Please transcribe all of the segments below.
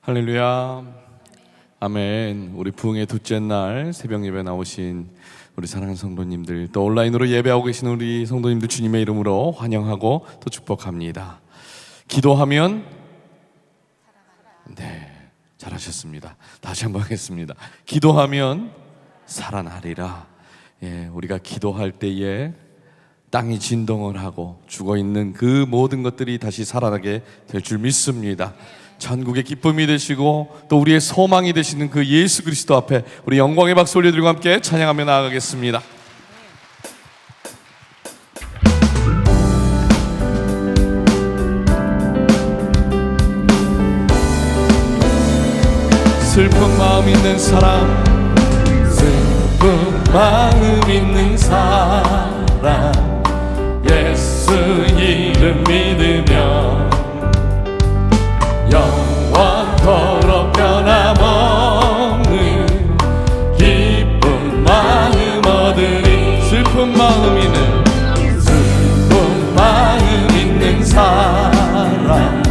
할렐루야. 아멘. 우리 부흥의 둘째 날 새벽 예배 나오신 우리 사랑하는 성도님들, 또 온라인으로 예배하고 계신 우리 성도님들 주님의 이름으로 환영하고 또 축복합니다. 기도하면 잘하셨습니다. 다시 한번 하겠습니다. 기도하면 살아나리라. 우리가 기도할 때에 땅이 진동을 하고 죽어있는 그 모든 것들이 다시 살아나게 될 줄 믿습니다. 전국의 기쁨이 되시고 또 우리의 소망이 되시는 그 예수 그리스도 앞에 우리 영광의 박수 올려드리고 함께 찬양하며 나아가겠습니다. 슬픈 마음 있는 사람, 슬픈 마음 있는 사람, 예수 이름 믿으며 영원토록 변함없는 기쁜 마음 얻으리. 슬픈 마음 있는 사람,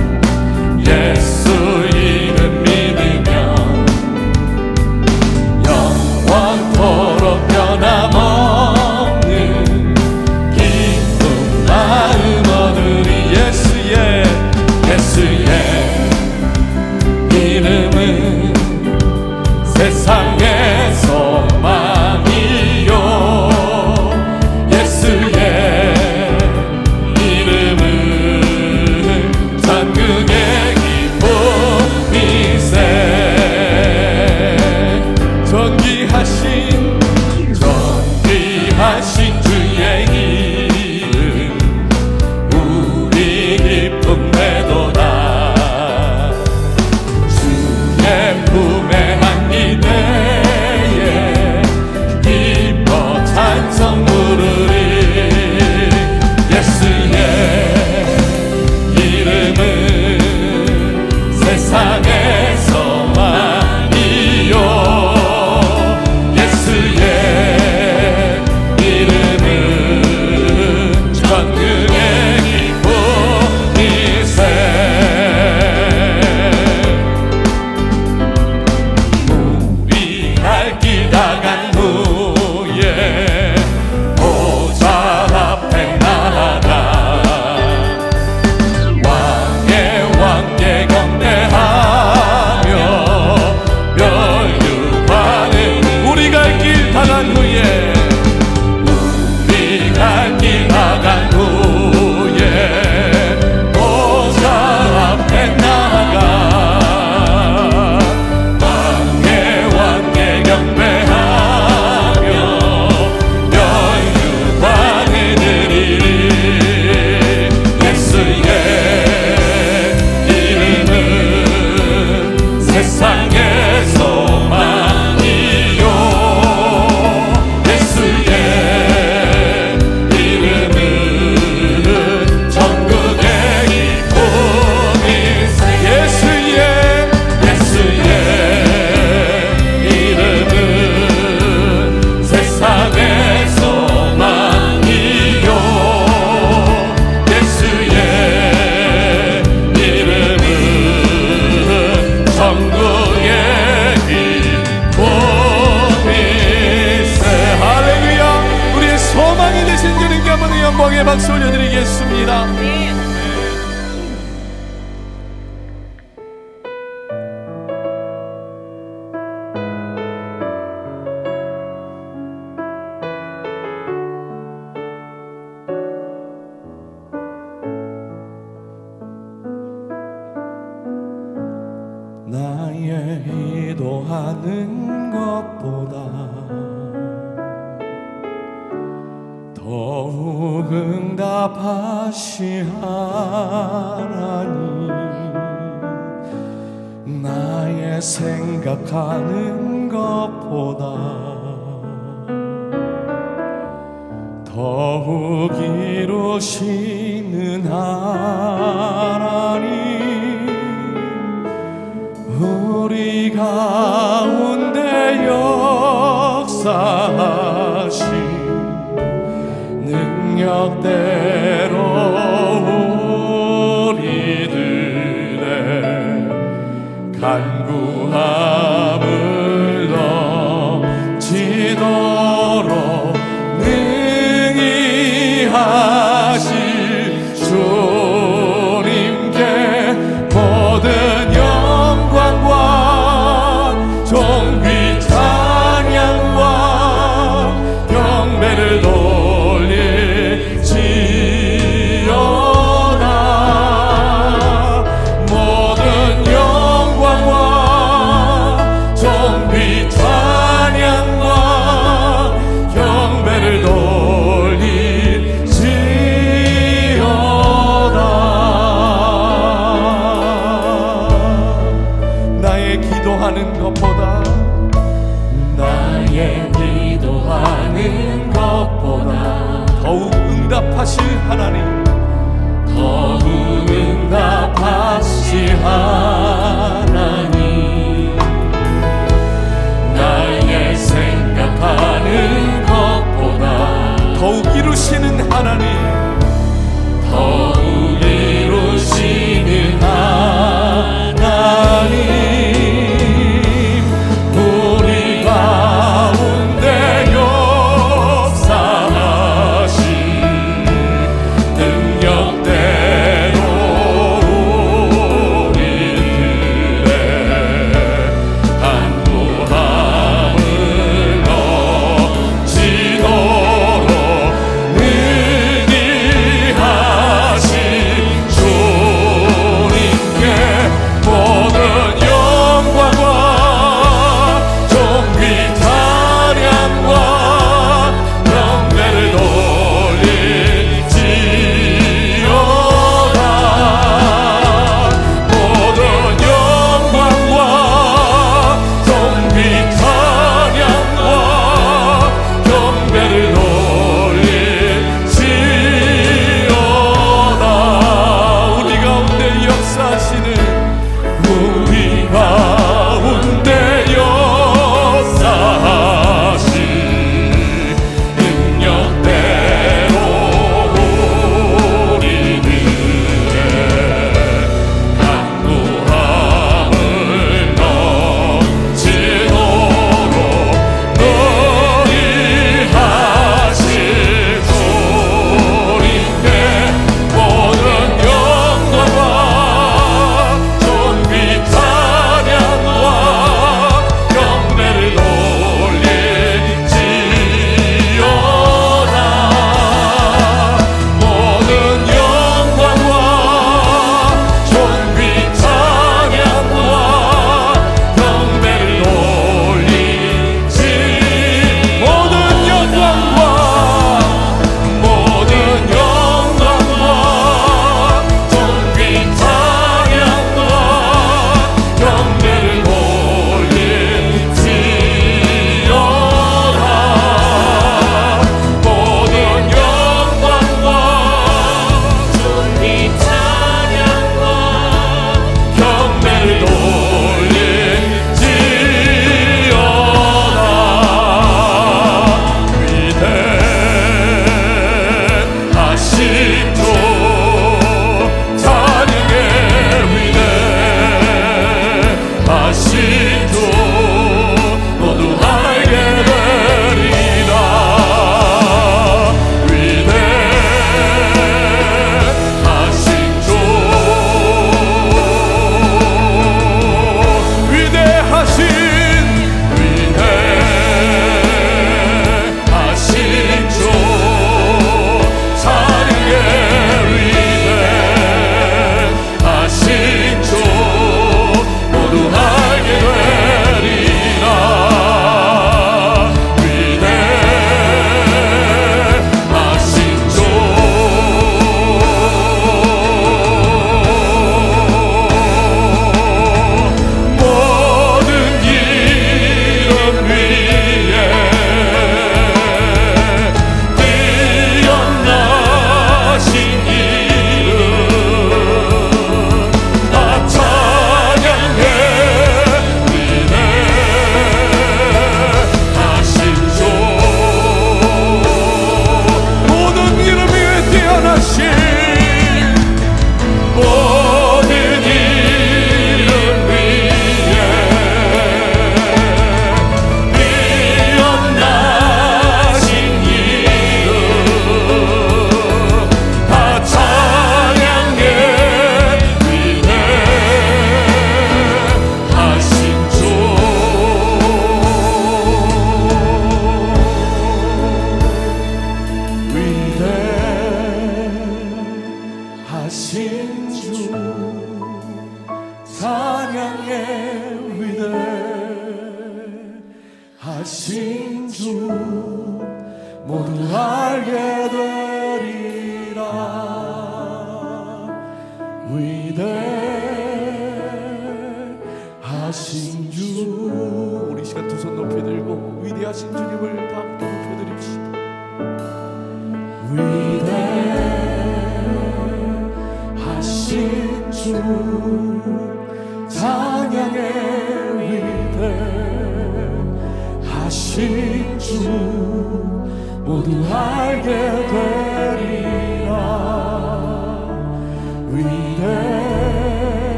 예수 이름 믿으며 영원토록 변함없는 기쁜 마음 얻으리. 예수의 이름은 세상의 소망이요, 예수의 이름은 전국의 기쁨이세. 존귀하신 주의 이름 우리 기쁨 되도다. 품에 안기되에 기뻐 찬송 부르리. 예수의 이름은 세상의 소망이요, 예수의 이름은 전국의 기쁨이세. 나간 후에 보좌 앞에 나아가 왕의 경배하며 멸류관을 우리 갈 길 다 간 후에 보좌 앞에 나아가 세상의 소망이요, 예수의 이름은 전국의 기쁨이세. 예수의 이름은 세상의 소망이요, 예수의 이름은 전국의 기쁨이세. 할렐루야. 우리의 소망이 되신 주님께 한번 영광의 박수 올려드리겠습니다. 나의 기도하는 것보다 더욱 응답하시하나니, 나의 생각하는 것보다 더욱 이루시는 하나님, 우리 가운데 역사하신 능력대로 우리들의 간구함을 넘치도록 능히 하실 주님께 모든 영광과 존귀 찬양과 경배를 돌릴지어다. 모든 영광과 존귀 찬양과 경배를 돌릴지어다. 나의 기도하는 것보다 더욱 응답하실 하나님, 더욱 응답하실 하나님, 나의 생각하는 것보다 더욱 이루시는 하나님, 더욱 이루시는 하나님, 찬양의 위대하신 주 모두 알게 되리라. 위대하신 주, 우리 시간 두 손 높이 들고 위대하신 주님을 다 함께 높여 드립시다. 위대하신 주 찬양의 위대하신 주 모두 알게 되리라.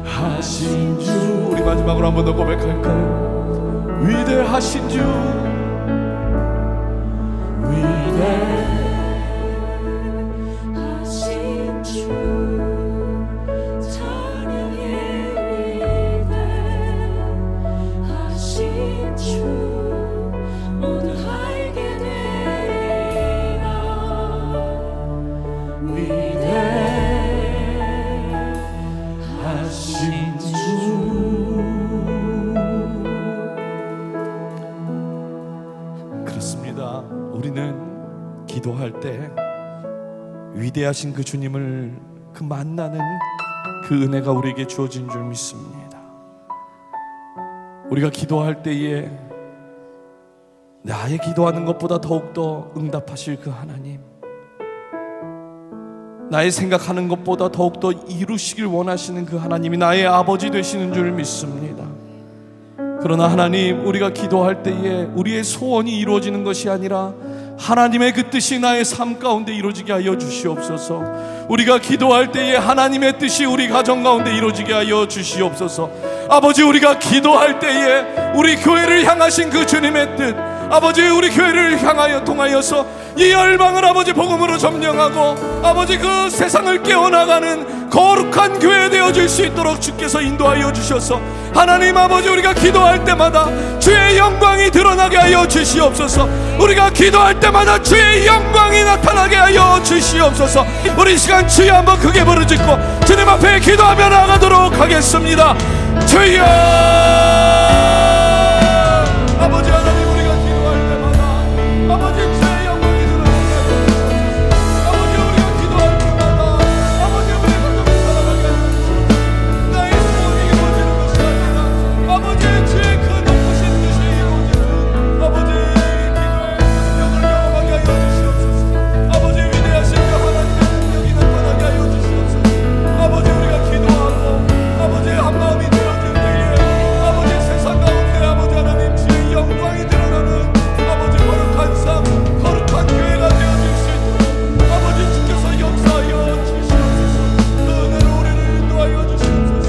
위대하신 주, 우리 마지막으로 한 번 더 고백할까요? 위대하신 주, 위대하신 주 찬양의 위대하신 주 모두 알게 되리라. 위대하신 주. 그렇습니다. 우리는 기도할 때 위대하신 그 주님을 그 만나는 그 은혜가 우리에게 주어진 줄 믿습니다. 우리가 기도할 때에 나의 기도하는 것보다 더욱더 응답하실 그 하나님, 나의 생각하는 것보다 더욱더 이루시길 원하시는 그 하나님이 나의 아버지 되시는 줄 믿습니다. 그러나 하나님, 우리가 기도할 때에 우리의 소원이 이루어지는 것이 아니라 하나님의 그 뜻이 나의 삶 가운데 이루어지게 하여 주시옵소서. 우리가 기도할 때에 하나님의 뜻이 우리 가정 가운데 이루어지게 하여 주시옵소서. 아버지, 우리가 기도할 때에 우리 교회를 향하신 그 주님의 뜻, 아버지, 우리 교회를 향하여 통하여서 이 열방을 아버지 복음으로 점령하고 아버지 그 세상을 깨어나가는 거룩한 교회 되어질 수 있도록 주께서 인도하여 주셔서 하나님 아버지, 우리가 기도할 때마다 주의 영광이 드러나게 하여 주시옵소서. 우리가 기도할 때마다 주의 영광이 나타나게 하여 주시옵소서. 우리 이 시간 주여 한번 크게 부르짖고 주님 앞에 기도하며 나아가도록 하겠습니다. 주여, 아버지 하나님, 우리가 기도할 때마다 아버지 주의 영광이 드러나게 하여 주시옵소서. 아버지, 우리가 기도할 때마다 아버지 우리 가정을 살아가게 하여 주시옵소서. 나의 소원이 이루어지는 것이 아니라 아버지 주의 그 높으신 뜻이 이루어지는 아버지 기도의 능력을 경험하게 하여 주시옵소서. 아버지 위대하신 그 하나님의 능력이 나타나게 하여 주시옵소서. 아버지, 우리가 기도하고 아버지 한 마음이 되어질 때에 아버지 세상 가운데 아버지 하나님 주의 영광이 드러나는 아버지 거룩한 삶, 거룩한 교회가 되어질 수 있도록 아버지 주께서 역사하여 주시옵소서. 그 은혜로 우리를 인도하여 주시옵소서.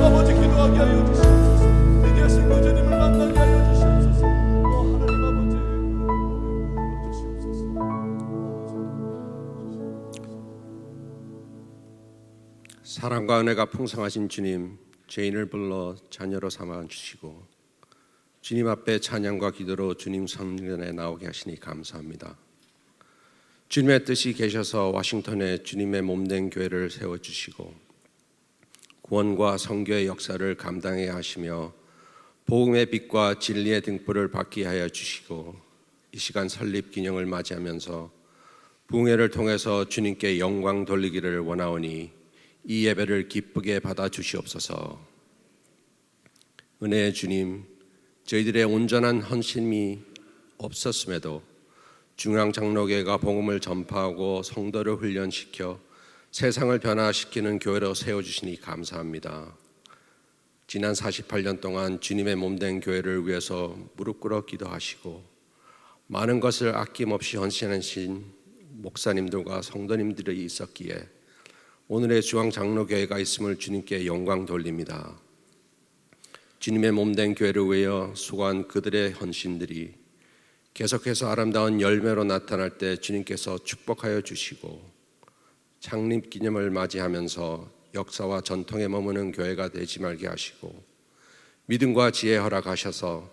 아버지 기도하게 하여 주시옵소서. 위대하신 그 주님을 만나게 하여 주시옵소서. 하나님 아버지 주시옵소서. 사랑과 은혜가 풍성하신 주님, 죄인을 불러 자녀로 삼아 주시고 주님 앞에 찬양과 기도로 주님 성전에 나오게 하시니 감사합니다. 주님의 뜻이 계셔서 와싱턴에 주님의 몸된 교회를 세워주시고 구원과 선교의 역사를 감당해야 하시며 복음의 빛과 진리의 등불을 받게 하여 주시고 이 시간 설립 기념을 맞이하면서 부흥회를 통해서 주님께 영광 돌리기를 원하오니 이 예배를 기쁘게 받아 주시옵소서. 은혜의 주님, 저희들의 온전한 헌신이 없었음에도 중앙장로교회가 복음을 전파하고 성도를 훈련시켜 세상을 변화시키는 교회로 세워주시니 감사합니다. 지난 48년 동안 주님의 몸된 교회를 위해서 무릎 꿇어 기도하시고 많은 것을 아낌없이 헌신하신 목사님들과 성도님들이 있었기에 오늘의 중앙장로교회가 있음을 주님께 영광 돌립니다. 주님의 몸된 교회를 위하여 수고한 그들의 헌신들이 계속해서 아름다운 열매로 나타날 때 주님께서 축복하여 주시고 창립 기념을 맞이하면서 역사와 전통에 머무는 교회가 되지 말게 하시고 믿음과 지혜 허락하셔서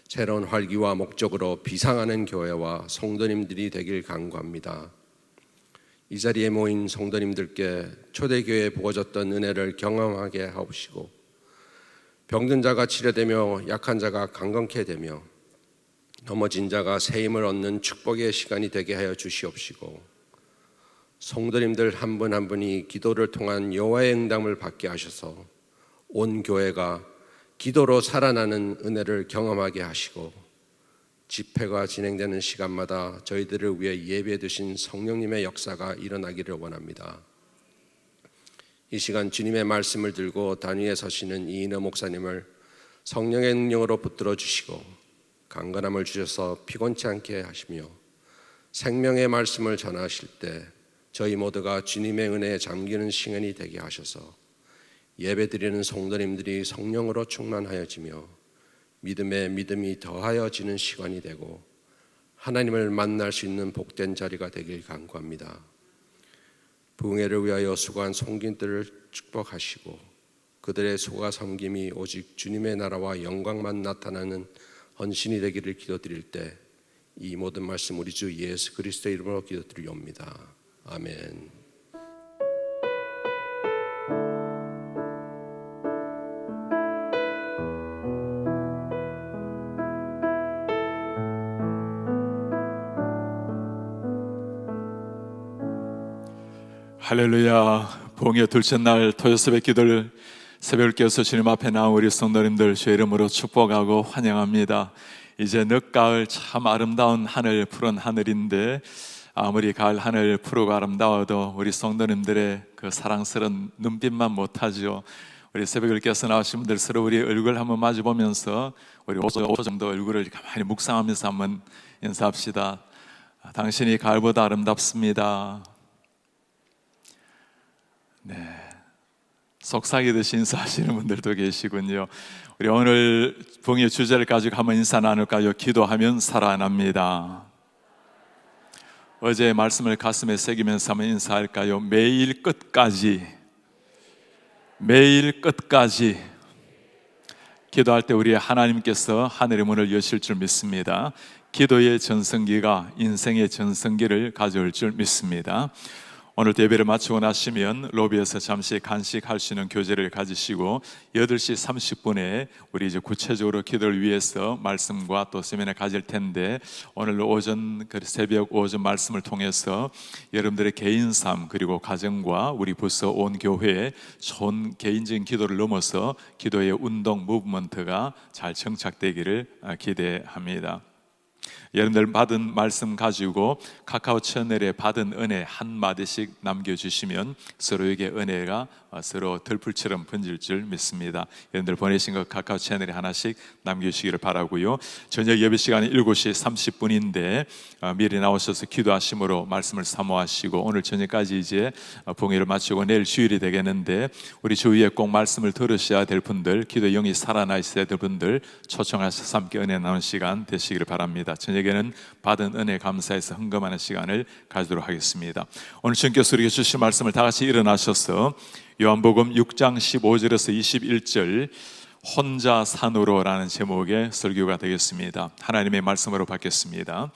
새로운 활기와 목적으로 비상하는 교회와 성도님들이 되길 간구합니다. 이 자리에 모인 성도님들께 초대교회에 부어졌던 은혜를 경험하게 하옵시고 병든 자가 치료되며 약한 자가 강건케 되며 넘어진 자가 새 힘을 얻는 축복의 시간이 되게 하여 주시옵시고 성도님들 한 분 한 분이 기도를 통한 여호와의 응답을 받게 하셔서 온 교회가 기도로 살아나는 은혜를 경험하게 하시고 집회가 진행되는 시간마다 저희들을 위해 예배해 두신 성령님의 역사가 일어나기를 원합니다. 이 시간 주님의 말씀을 들고 단위에 서시는 이인호 목사님을 성령의 능력으로 붙들어 주시고 강건함을 주셔서 피곤치 않게 하시며 생명의 말씀을 전하실 때 저희 모두가 주님의 은혜에 잠기는 시간이 되게 하셔서 예배드리는 성도님들이 성령으로 충만하여지며 믿음에 믿음이 더하여지는 시간이 되고 하나님을 만날 수 있는 복된 자리가 되길 간구합니다. 부흥회를 위하여 수고한 성도들을 축복하시고 그들의 소가 섬김이 오직 주님의 나라와 영광만 나타나는 헌신이 되기를 기도드릴 때 이 모든 말씀 우리 주 예수 그리스도의 이름으로 기도드리옵니다. 아멘. 할렐루야. 부흥의 둘째 날 토요 새벽 기도를 새벽을 깨어서 주님 앞에 나온 우리 성도님들 주의 이름으로 축복하고 환영합니다. 이제 늦가을 참 아름다운 하늘, 푸른 하늘인데 아무리 가을 하늘 푸르고 아름다워도 우리 성도님들의 그 사랑스러운 눈빛만 못하죠. 우리 새벽을 깨어서 나오신 분들 서로 우리 얼굴 한번 마주 보면서 우리 5초 정도 얼굴을 가만히 묵상하면서 한번 인사합시다. 당신이 가을보다 아름답습니다. 네, 속삭이듯이 인사하시는 분들도 계시군요. 우리 오늘 부흥의 주제를 가지고 한번 인사 나눌까요? 기도하면 살아납니다. 어제 말씀을 가슴에 새기면서 한번 인사할까요? 매일 끝까지 기도할 때 우리 하나님께서 하늘의 문을 여실 줄 믿습니다. 기도의 전성기가 인생의 전성기를 가져올 줄 믿습니다. 오늘 예배를 마치고 나시면 로비에서 잠시 간식할 수 있는 교제를 가지시고 8시 30분에 우리 이제 구체적으로 기도를 위해서 말씀과 또 세미나 가질 텐데 오늘 오전 새벽 오전 말씀을 통해서 여러분들의 개인 삶 그리고 가정과 우리 부서 온 교회에 좋은 개인적인 기도를 넘어서 기도의 운동 무브먼트가 잘 정착되기를 기대합니다. 여러분들 받은 말씀 가지고 카카오 채널에 받은 은혜 한마디씩 남겨주시면 서로에게 은혜가 서로 들풀처럼 번질 줄 믿습니다. 여러분들 보내신 것 카카오 채널에 하나씩 남겨주시기를 바라고요. 저녁 예배 시간이 7시 30분인데 미리 나오셔서 기도하심으로 말씀을 사모하시고 오늘 저녁까지 이제 봉회를 마치고 내일 주일이 되겠는데 우리 주위에 꼭 말씀을 들으셔야 될 분들 기도의 영이 살아나 있어야 될 분들 초청하셔서 함께 은혜 나누는 시간 되시기를 바랍니다. 저녁에는 받은 은혜 감사해서 헌금하는 시간을 가지도록 하겠습니다. 오늘 주님께서 우리에게 주신 말씀을 다 같이 일어나셔서 요한복음 6장 15절에서 21절 혼자 산으로라는 제목의 설교가 되겠습니다. 하나님의 말씀으로 받겠습니다.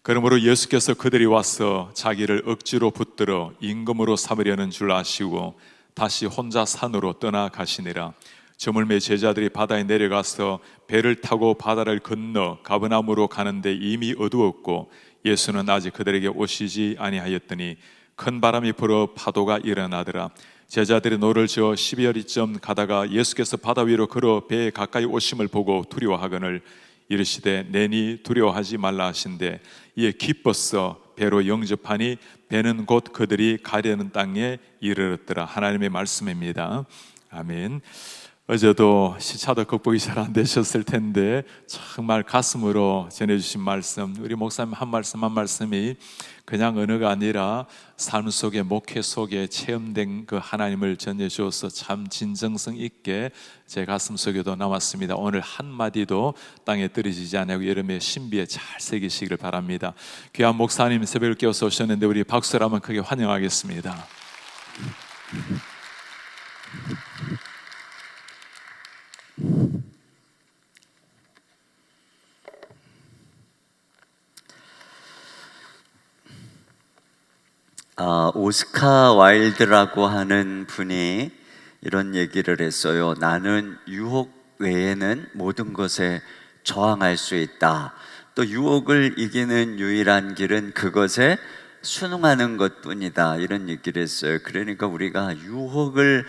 그러므로 예수께서 그들이 와서 자기를 억지로 붙들어 임금으로 삼으려는 줄 아시고 다시 혼자 산으로 떠나가시니라. 저물매 제자들이 바다에 내려가서 배를 타고 바다를 건너 가버나움으로 가는데 이미 어두웠고 예수는 아직 그들에게 오시지 아니하였더니 큰 바람이 불어 파도가 일어나더라. 제자들이 노를 저어 12여리쯤 가다가 예수께서 바다 위로 걸어 배에 가까이 오심을 보고 두려워하거늘 이르시되 내니 두려워하지 말라 하신대 이에 기뻤어 배로 영접하니 배는 곧 그들이 가려는 땅에 이르렀더라. 하나님의 말씀입니다. 아멘. 어제도 시차도 극복이 잘 안 되셨을 텐데 정말 가슴으로 전해주신 말씀, 우리 목사님 한 말씀 한 말씀이 그냥 언어가 아니라 삶 속에 목회 속에 체험된 그 하나님을 전해주어서 참 진정성 있게 제 가슴 속에도 남았습니다. 오늘 한마디도 땅에 떨어지지 않고 여러분의 신비에 잘 새기시기를 바랍니다. 귀한 목사님 새벽을 깨워서 오셨는데 우리 박수를 한번 크게 환영하겠습니다. 오스카 와일드라고 하는 분이 이런 얘기를 했어요. 나는 유혹 외에는 모든 것에 저항할 수 있다. 또 유혹을 이기는 유일한 길은 그것에 순응하는 것뿐이다. 이런 얘기를 했어요. 그러니까 우리가 유혹을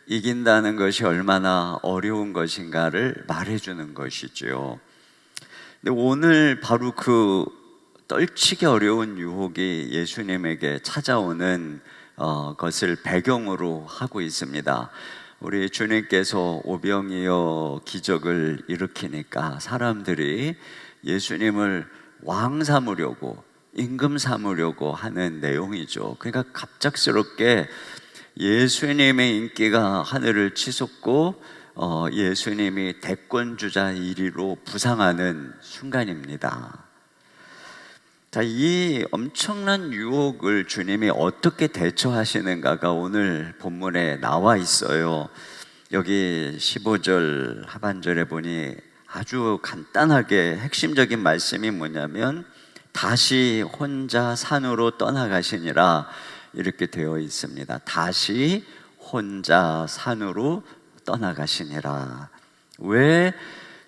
이긴다는 것이 얼마나 어려운 것인가를 말해주는 것이죠. 근데 오늘 바로 그 떨치기 어려운 유혹이 예수님에게 찾아오는 것을 배경으로 하고 있습니다. 우리 주님께서 오병이어 기적을 일으키니까 사람들이 예수님을 왕 삼으려고, 임금 삼으려고 하는 내용이죠. 그러니까 갑작스럽게 예수님의 인기가 하늘을 치솟고 예수님이 대권주자 1위로 부상하는 순간입니다. 자, 이 엄청난 유혹을 주님이 어떻게 대처하시는가가 오늘 본문에 나와 있어요. 여기 15절 하반절에 보니 아주 간단하게 핵심적인 말씀이 뭐냐면 다시 혼자 산으로 떠나가시니라 이렇게 되어 있습니다. 다시 혼자 산으로 떠나가시니라. 왜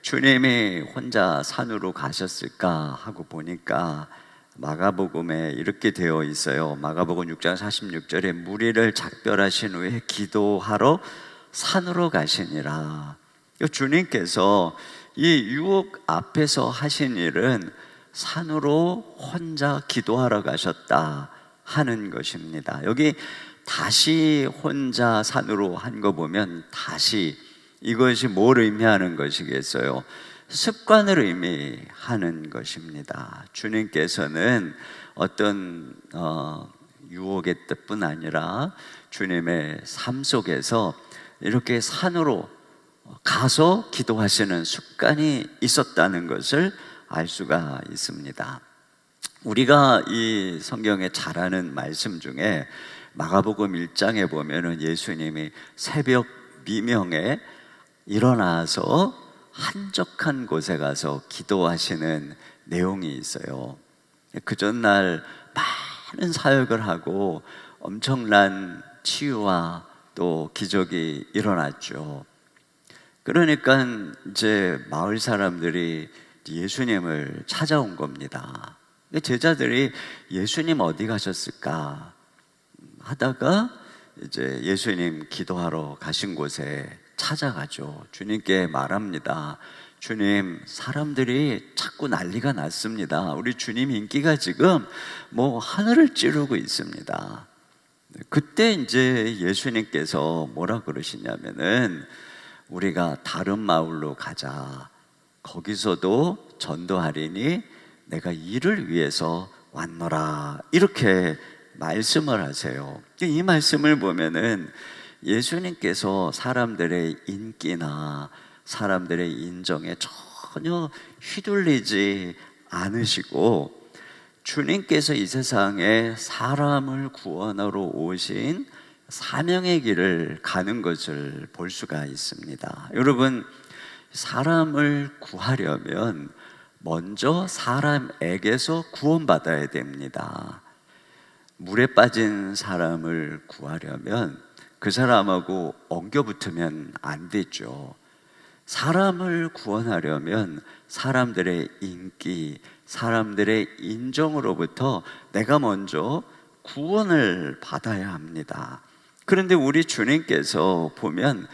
주님이 혼자 산으로 가셨을까 하고 보니까 마가복음에 이렇게 되어 있어요. 마가복음 6장 46절에 무리를 작별하신 후에 기도하러 산으로 가시니라. 주님께서 이 유혹 앞에서 하신 일은 산으로 혼자 기도하러 가셨다 하는 것입니다. 여기 다시 혼자 산으로 한 거 보면 다시, 이것이 뭘 의미하는 것이겠어요? 습관을 의미하는 것입니다. 주님께서는 어떤 유혹의 뜻뿐 아니라 주님의 삶 속에서 이렇게 산으로 가서 기도하시는 습관이 있었다는 것을 알 수가 있습니다. 우리가 이 성경에 잘 아는 말씀 중에 마가복음 1장에 보면은 예수님이 새벽 미명에 일어나서 한적한 곳에 가서 기도하시는 내용이 있어요. 그 전날 많은 사역을 하고 엄청난 치유와 또 기적이 일어났죠. 그러니까 이제 마을 사람들이 예수님을 찾아온 겁니다. 제자들이 예수님 어디 가셨을까 하다가 이제 예수님 기도하러 가신 곳에 찾아가죠. 주님께 말합니다. 주님, 사람들이 자꾸 난리가 났습니다. 우리 주님 인기가 지금 뭐 하늘을 찌르고 있습니다. 그때 이제 예수님께서 뭐라 그러시냐면은 우리가 다른 마을로 가자. 거기서도 전도하리니 내가 이를 위해서 왔노라. 이렇게 말씀을 하세요. 이 말씀을 보면은 예수님께서 사람들의 인기나 사람들의 인정에 전혀 휘둘리지 않으시고 주님께서 이 세상에 사람을 구원하러 오신 사명의 길을 가는 것을 볼 수가 있습니다. 여러분, 사람을 구하려면 먼저 사람에게서 구원받아야 됩니다. 물에 빠진 사람을 구하려면 그 사람하고 엉겨붙으면 안 되죠. 사람을 구원하려면 사람들의 인기, 사람들의 인정으로부터 내가 먼저 구원을 받아야 합니다. 그런데 우리 주님께서 보면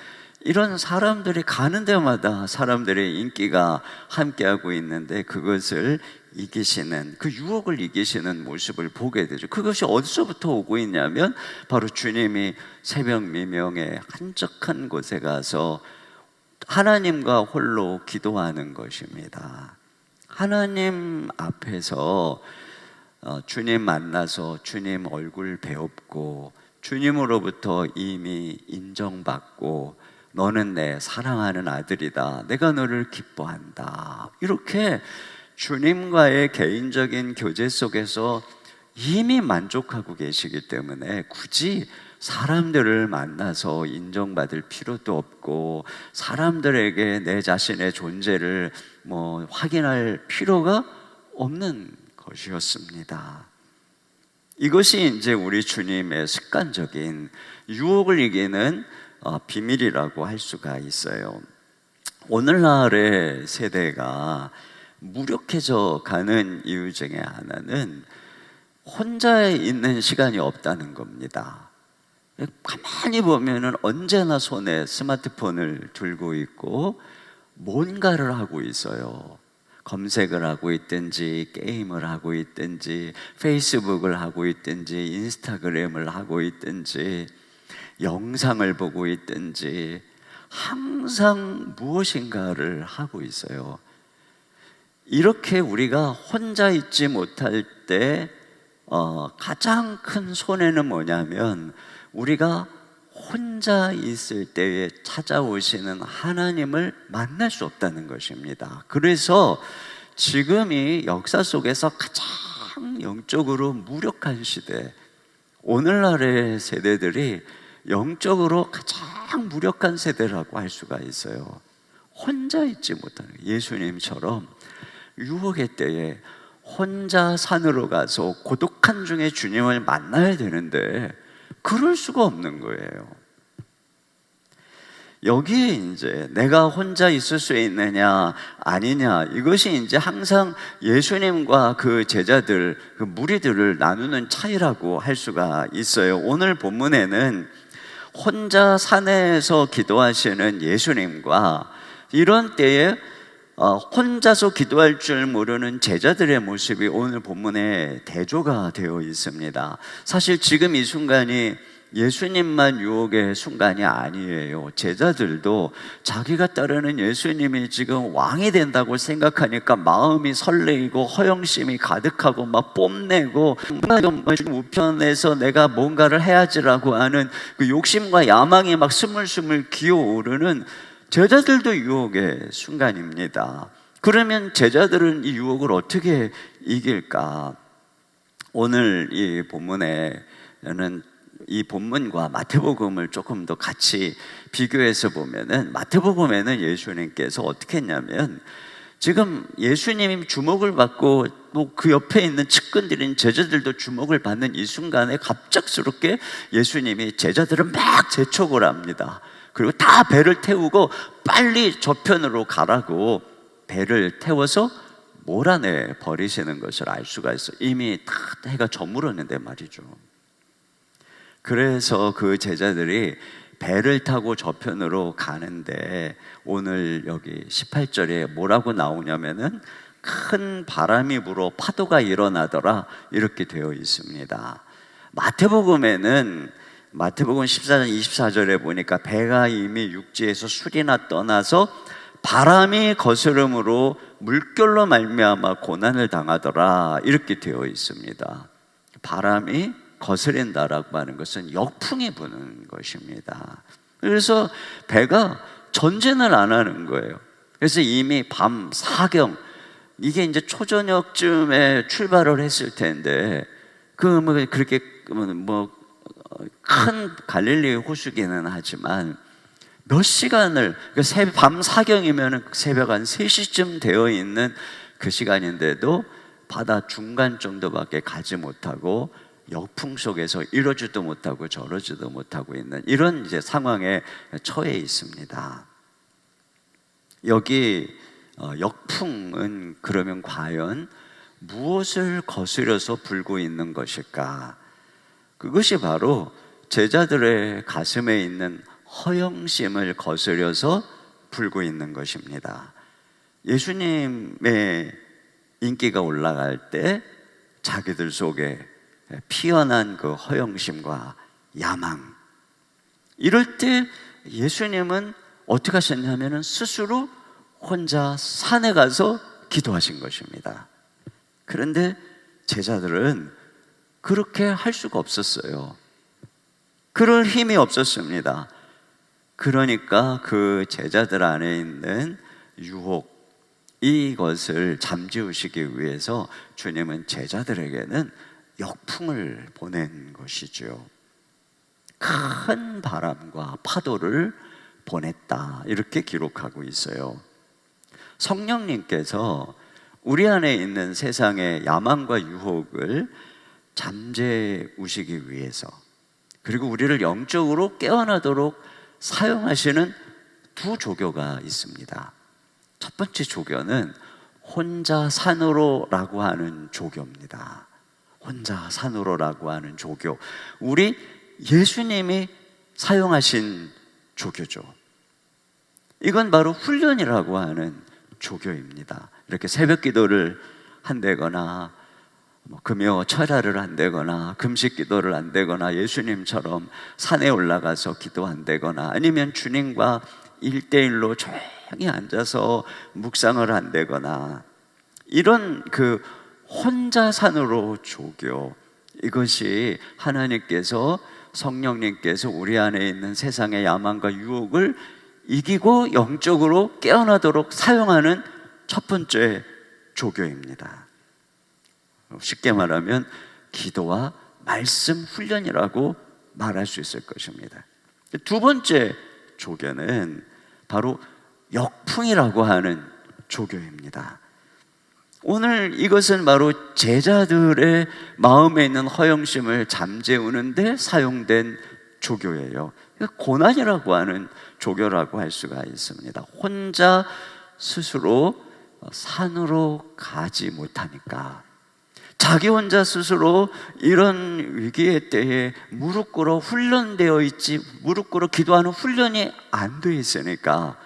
이런 사람들이 가는 데마다 사람들의 인기가 함께하고 있는데 그것을 이기시는, 그 유혹을 이기시는 모습을 보게 되죠. 그것이 어디서부터 오고 있냐면 바로 주님이 새벽 미명에 한적한 곳에 가서 하나님과 홀로 기도하는 것입니다. 하나님 앞에서 주님 만나서 주님 얼굴 배웁고 주님으로부터 이미 인정받고 너는 내 사랑하는 아들이다, 내가 너를 기뻐한다, 이렇게 주님과의 개인적인 교제 속에서 이미 만족하고 계시기 때문에 굳이 사람들을 만나서 인정받을 필요도 없고 사람들에게 내 자신의 존재를 확인할 필요가 없는 것이었습니다. 이것이 이제 우리 주님의 습관적인 유혹을 이기는 비밀이라고 할 수가 있어요. 오늘날의 세대가 무력해져 가는 이유 중에 하나는 혼자 있는 시간이 없다는 겁니다. 가만히 보면은 언제나 손에 스마트폰을 들고 있고 뭔가를 하고 있어요. 검색을 하고 있든지 게임을 하고 있든지 페이스북을 하고 있든지 인스타그램을 하고 있든지 영상을 보고 있든지 항상 무엇인가를 하고 있어요. 이렇게 우리가 혼자 있지 못할 때 가장 큰 손해는 뭐냐면 우리가 혼자 있을 때에 찾아오시는 하나님을 만날 수 없다는 것입니다. 그래서 지금이 역사 속에서 가장 영적으로 무력한 시대, 오늘날의 세대들이 영적으로 가장 무력한 세대라고 할 수가 있어요. 혼자 있지 못하는, 예수님처럼 유혹의 때에 혼자 산으로 가서 고독한 중에 주님을 만나야 되는데 그럴 수가 없는 거예요. 여기에 이제 내가 혼자 있을 수 있느냐 아니냐, 이것이 이제 항상 예수님과 그 제자들, 그 무리들을 나누는 차이라고 할 수가 있어요. 오늘 본문에는 혼자 산에서 기도하시는 예수님과 이런 때에 혼자서 기도할 줄 모르는 제자들의 모습이 오늘 본문에 대조가 되어 있습니다. 사실 지금 이 순간이 예수님만 유혹의 순간이 아니에요. 제자들도 자기가 따르는 예수님이 지금 왕이 된다고 생각하니까 마음이 설레이고 허영심이 가득하고 막 뽐내고 지금 우편에서 내가 뭔가를 해야지라고 하는 그 욕심과 야망이 막 스물스물 기어오르는 제자들도 유혹의 순간입니다. 그러면 제자들은 이 유혹을 어떻게 이길까? 오늘 이 본문에는 이 본문과 마태복음을 조금 더 같이 비교해서 보면은, 마태복음에는 예수님께서 어떻게 했냐면 지금 예수님이 주목을 받고 또 그 옆에 있는 측근들인 제자들도 주목을 받는 이 순간에 갑작스럽게 예수님이 제자들을 막 재촉을 합니다. 그리고 다 배를 태우고 빨리 저편으로 가라고 배를 태워서 몰아내 버리시는 것을 알 수가 있어요. 이미 다 해가 저물었는데 말이죠. 그래서 그 제자들이 배를 타고 저편으로 가는데 오늘 여기 18절에 뭐라고 나오냐면은 큰 바람이 불어 파도가 일어나더라, 이렇게 되어 있습니다. 마태복음에는 마태복음 14장 24절에 보니까 배가 이미 육지에서 술이나 떠나서 바람이 거스름으로 물결로 말미암아 고난을 당하더라, 이렇게 되어 있습니다. 바람이 거스린다라고 하는 것은 역풍이 부는 것입니다. 그래서 배가 전진을 안 하는 거예요. 그래서 이미 밤 사경, 이게 이제 초저녁쯤에 출발을 했을 텐데 그렇게 큰 갈릴리 호수기는 하지만 몇 시간을, 밤 사경이면 새벽 한 3시쯤 되어 있는 그 시간인데도 바다 중간 정도밖에 가지 못하고 역풍 속에서 이러지도 못하고 저러지도 못하고 있는 이런 이제 상황에 처해 있습니다. 여기 역풍은 그러면 과연 무엇을 거스려서 불고 있는 것일까? 그것이 바로 제자들의 가슴에 있는 허영심을 거스려서 불고 있는 것입니다. 예수님의 인기가 올라갈 때 자기들 속에 피어난 그 허영심과 야망, 이럴 때 예수님은 어떻게 하셨냐면 스스로 혼자 산에 가서 기도하신 것입니다. 그런데 제자들은 그렇게 할 수가 없었어요. 그럴 힘이 없었습니다. 그러니까 그 제자들 안에 있는 유혹, 이것을 잠재우시기 위해서 주님은 제자들에게는 역풍을 보낸 것이죠. 큰 바람과 파도를 보냈다, 이렇게 기록하고 있어요. 성령님께서 우리 안에 있는 세상의 야망과 유혹을 잠재우시기 위해서, 그리고 우리를 영적으로 깨어나도록 사용하시는 두 조교가 있습니다. 첫 번째 조교는 혼자 산으로라고 하는 조교입니다. 혼자 산으로라고 하는 조교, 우리 예수님이 사용하신 조교죠. 이건 바로 훈련이라고 하는 조교입니다. 이렇게 새벽 기도를 한다거나 금요 철야를 한다거나 금식 기도를 한다거나 예수님처럼 산에 올라가서 기도한다거나 아니면 주님과 1대1로 조용히 앉아서 묵상을 한다거나 이런 그 혼자 산으로 조교, 이것이 하나님께서 성령님께서 우리 안에 있는 세상의 야망과 유혹을 이기고 영적으로 깨어나도록 사용하는 첫 번째 조교입니다. 쉽게 말하면 기도와 말씀 훈련이라고 말할 수 있을 것입니다. 두 번째 조교는 바로 역풍이라고 하는 조교입니다. 오늘 이것은 바로 제자들의 마음에 있는 허영심을 잠재우는데 사용된 조교예요. 고난이라고 하는 조교라고 할 수가 있습니다. 혼자 스스로 산으로 가지 못하니까, 자기 혼자 스스로 이런 위기의 때에 무릎 꿇어 훈련되어 있지, 무릎 꿇어 기도하는 훈련이 안 돼 있으니까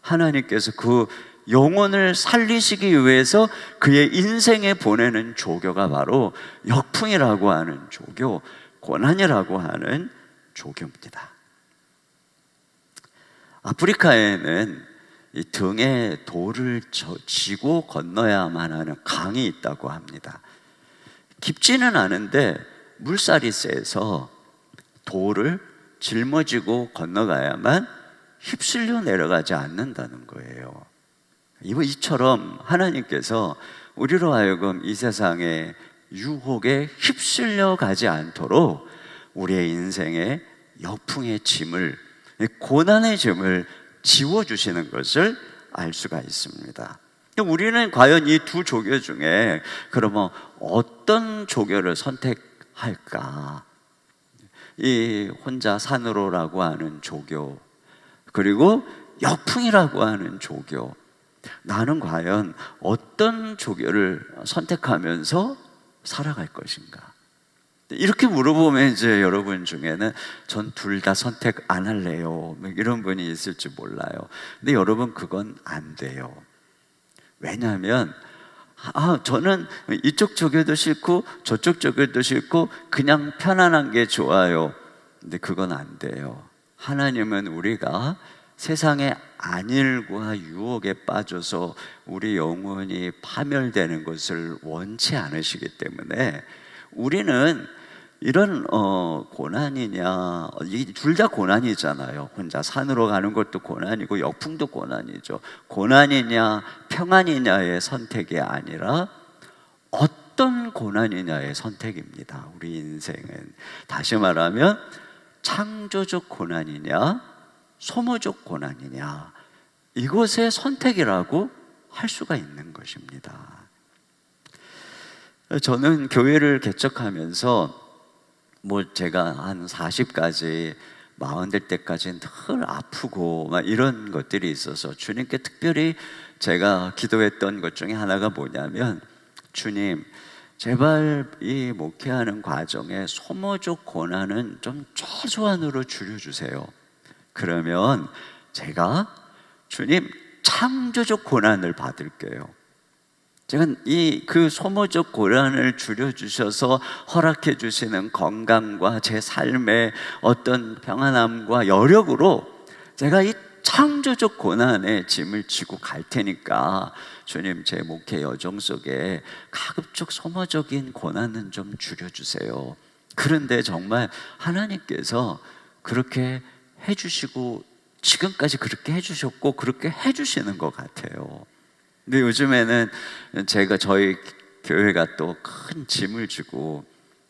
하나님께서 그 영혼을 살리시기 위해서 그의 인생에 보내는 조교가 바로 역풍이라고 하는 조교, 고난이라고 하는 조교입니다. 아프리카에는 이 등에 돌을 지고 건너야만 하는 강이 있다고 합니다. 깊지는 않은데 물살이 세서 돌을 짊어지고 건너가야만 휩쓸려 내려가지 않는다는 거예요. 이처럼 하나님께서 우리로 하여금 이 세상의 유혹에 휩쓸려 가지 않도록 우리의 인생의 역풍의 짐을, 고난의 짐을 지워주시는 것을 알 수가 있습니다. 우리는 과연 이 두 조교 중에 그러면 어떤 조교를 선택할까? 이 혼자 산으로라고 하는 조교, 그리고 역풍이라고 하는 조교, 나는 과연 어떤 조교를 선택하면서 살아갈 것인가? 이렇게 물어보면 이제 여러분 중에는 전 둘 다 선택 안 할래요, 이런 분이 있을지 몰라요. 근데 여러분, 그건 안 돼요. 왜냐하면 저는 이쪽 조교도 싫고 저쪽 조교도 싫고 그냥 편안한 게 좋아요. 근데 그건 안 돼요. 하나님은 우리가 세상의 안일과 유혹에 빠져서 우리 영혼이 파멸되는 것을 원치 않으시기 때문에 우리는 이런 고난이냐, 둘 다 고난이잖아요. 혼자 산으로 가는 것도 고난이고 역풍도 고난이죠. 고난이냐 평안이냐의 선택이 아니라 어떤 고난이냐의 선택입니다. 우리 인생은 다시 말하면 창조적 고난이냐 소모적 고난이냐, 이것의 선택이라고 할 수가 있는 것입니다. 저는 교회를 개척하면서 제가 한 40까지 40될 때까지 늘 아프고 막 이런 것들이 있어서 주님께 특별히 제가 기도했던 것 중에 하나가 뭐냐면, 주님, 제발 이 목회하는 과정에 소모적 고난은 좀 최소한으로 줄여주세요. 그러면 제가 주님 창조적 고난을 받을게요. 제가 그 소모적 고난을 줄여주셔서 허락해 주시는 건강과 제 삶의 어떤 평안함과 여력으로 제가 이 창조적 고난의 짐을 지고 갈 테니까 주님, 제 목회 여정 속에 가급적 소모적인 고난은 좀 줄여주세요. 그런데 정말 하나님께서 그렇게 해주시고 지금까지 그렇게 해주셨고 그렇게 해주시는 것 같아요. 근데 요즘에는 제가 저희 교회가 또 큰 짐을 지고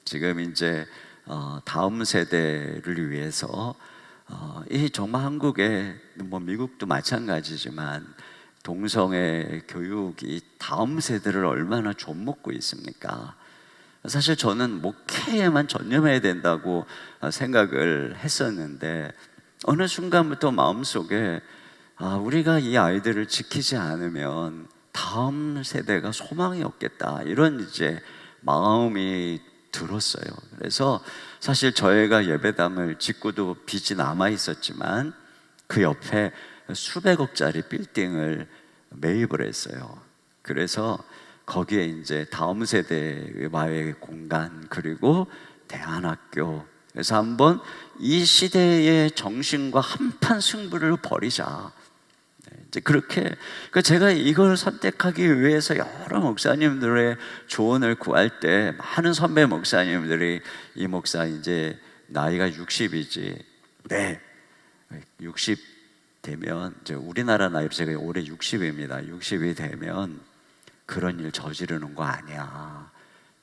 지금 이제 다음 세대를 위해서 이 정말 한국에 미국도 마찬가지지만 동성애 교육이 다음 세대를 얼마나 좀먹고 있습니까? 사실 저는 목회에만 전념해야 된다고 생각을 했었는데 어느 순간부터 마음속에 우리가 이 아이들을 지키지 않으면 다음 세대가 소망이 없겠다, 이런 이제 마음이 들었어요. 그래서 사실 저희가 예배당을 짓고도 빚이 남아 있었지만 그 옆에 수백억짜리 빌딩을 매입을 했어요. 그래서 거기에 이제 다음 세대와의 공간, 그리고 대안학교, 그래서 한번 이 시대의 정신과 한판 승부를 벌이자. 이제 그렇게, 그러니까 제가 이걸 선택하기 위해서 여러 목사님들의 조언을 구할 때 많은 선배 목사님들이 이 목사 이제 나이가 60이지. 네, 60 되면 이제 우리나라 나이로 제가 올해 60입니다. 60이 되면 그런 일 저지르는 거 아니야.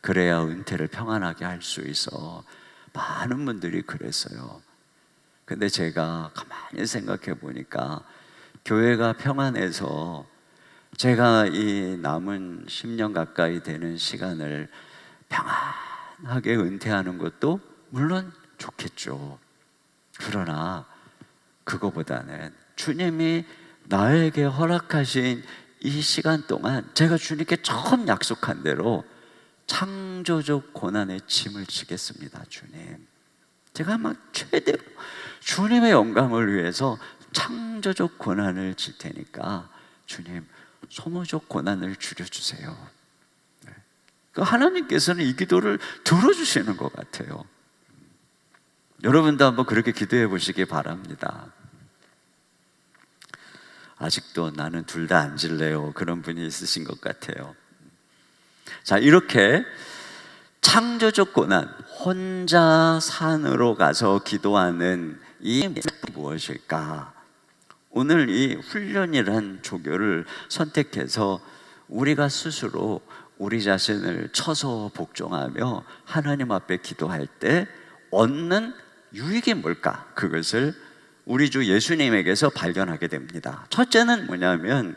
그래야 은퇴를 평안하게 할 수 있어. 많은 분들이 그랬어요. 근데 제가 가만히 생각해 보니까 교회가 평안해서 제가 이 남은 10년 가까이 되는 시간을 평안하게 은퇴하는 것도 물론 좋겠죠. 그러나 그거보다는 주님이 나에게 허락하신 이 시간 동안 제가 주님께 처음 약속한 대로 창조적 고난의 짐을 지겠습니다. 주님, 제가 막 최대로 주님의 영광을 위해서 창조적 고난을 질 테니까 주님, 소모적 고난을 줄여주세요. 그 하나님께서는 이 기도를 들어주시는 것 같아요. 여러분도 한번 그렇게 기도해 보시기 바랍니다. 아직도 나는 둘 다 안 질래요, 그런 분이 있으신 것 같아요. 자, 이렇게 창조적 고난, 혼자 산으로 가서 기도하는 이 무엇일까? 오늘 이 훈련이란 조교를 선택해서 우리가 스스로 우리 자신을 쳐서 복종하며 하나님 앞에 기도할 때 얻는 유익이 뭘까? 그것을 우리 주 예수님에게서 발견하게 됩니다. 첫째는 뭐냐면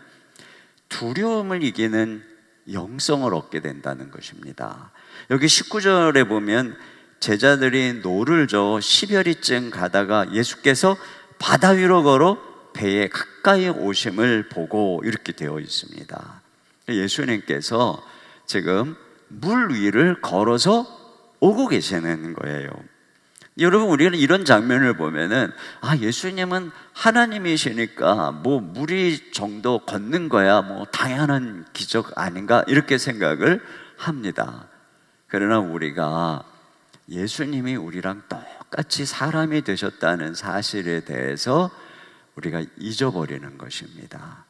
두려움을 이기는 영성을 얻게 된다는 것입니다. 여기 19절에 보면 제자들이 노를 저어 10여리쯤 가다가 예수께서 바다 위로 걸어 배에 가까이 오심을 보고 이렇게 되어 있습니다. 예수님께서 지금 물 위를 걸어서 오고 계시는 거예요. 여러분, 우리는 이런 장면을 보면은 예수님은 하나님이시니까 뭐 물이 정도 걷는 거야 뭐 당연한 기적 아닌가, 이렇게 생각을 합니다. 그러나 우리가 예수님이 우리랑 똑같이 사람이 되셨다는 사실에 대해서 우리가 잊어버리는 것입니다.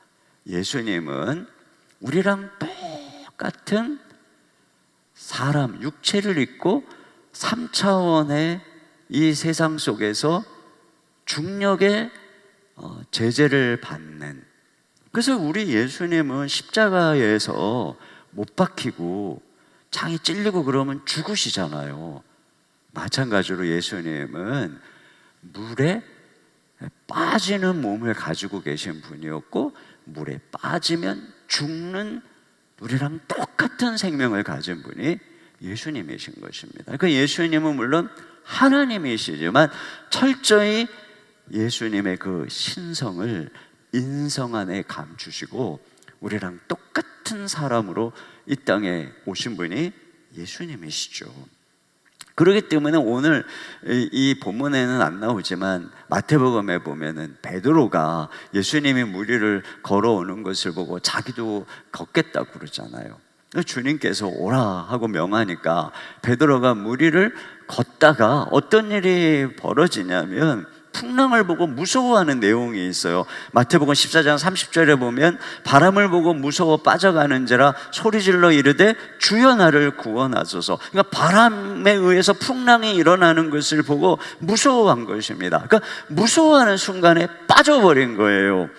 예수님은 우리랑 똑같은 사람, 육체를 입고 3차원의 이 세상 속에서 중력의 제재를 받는, 그래서 우리 예수님은 십자가에서 못 박히고 창이 찔리고 그러면 죽으시잖아요. 마찬가지로 예수님은 물에 빠지는 몸을 가지고 계신 분이었고 물에 빠지면 죽는 우리랑 똑같은 생명을 가진 분이 예수님이신 것입니다. 그러니까 예수님은 물론 하나님이시지만 철저히 예수님의 그 신성을 인성 안에 감추시고 우리랑 똑같은 사람으로 이 땅에 오신 분이 예수님이시죠. 그렇기 때문에 오늘 이 본문에는 안 나오지만 마태복음에 보면은 베드로가 예수님이 물 위를 걸어오는 것을 보고 자기도 걷겠다고 그러잖아요. 주님께서 오라 하고 명하니까 베드로가 물 위를 걷다가 어떤 일이 벌어지냐면 풍랑을 보고 무서워하는 내용이 있어요. 마태복음 14장 30절에 보면 바람을 보고 무서워 빠져가는지라 소리질러 이르되 주여 나를 구원하소서. 그러니까 바람에 의해서 풍랑이 일어나는 것을 보고 무서워한 것입니다. 그러니까 무서워하는 순간에 빠져버린 거예요.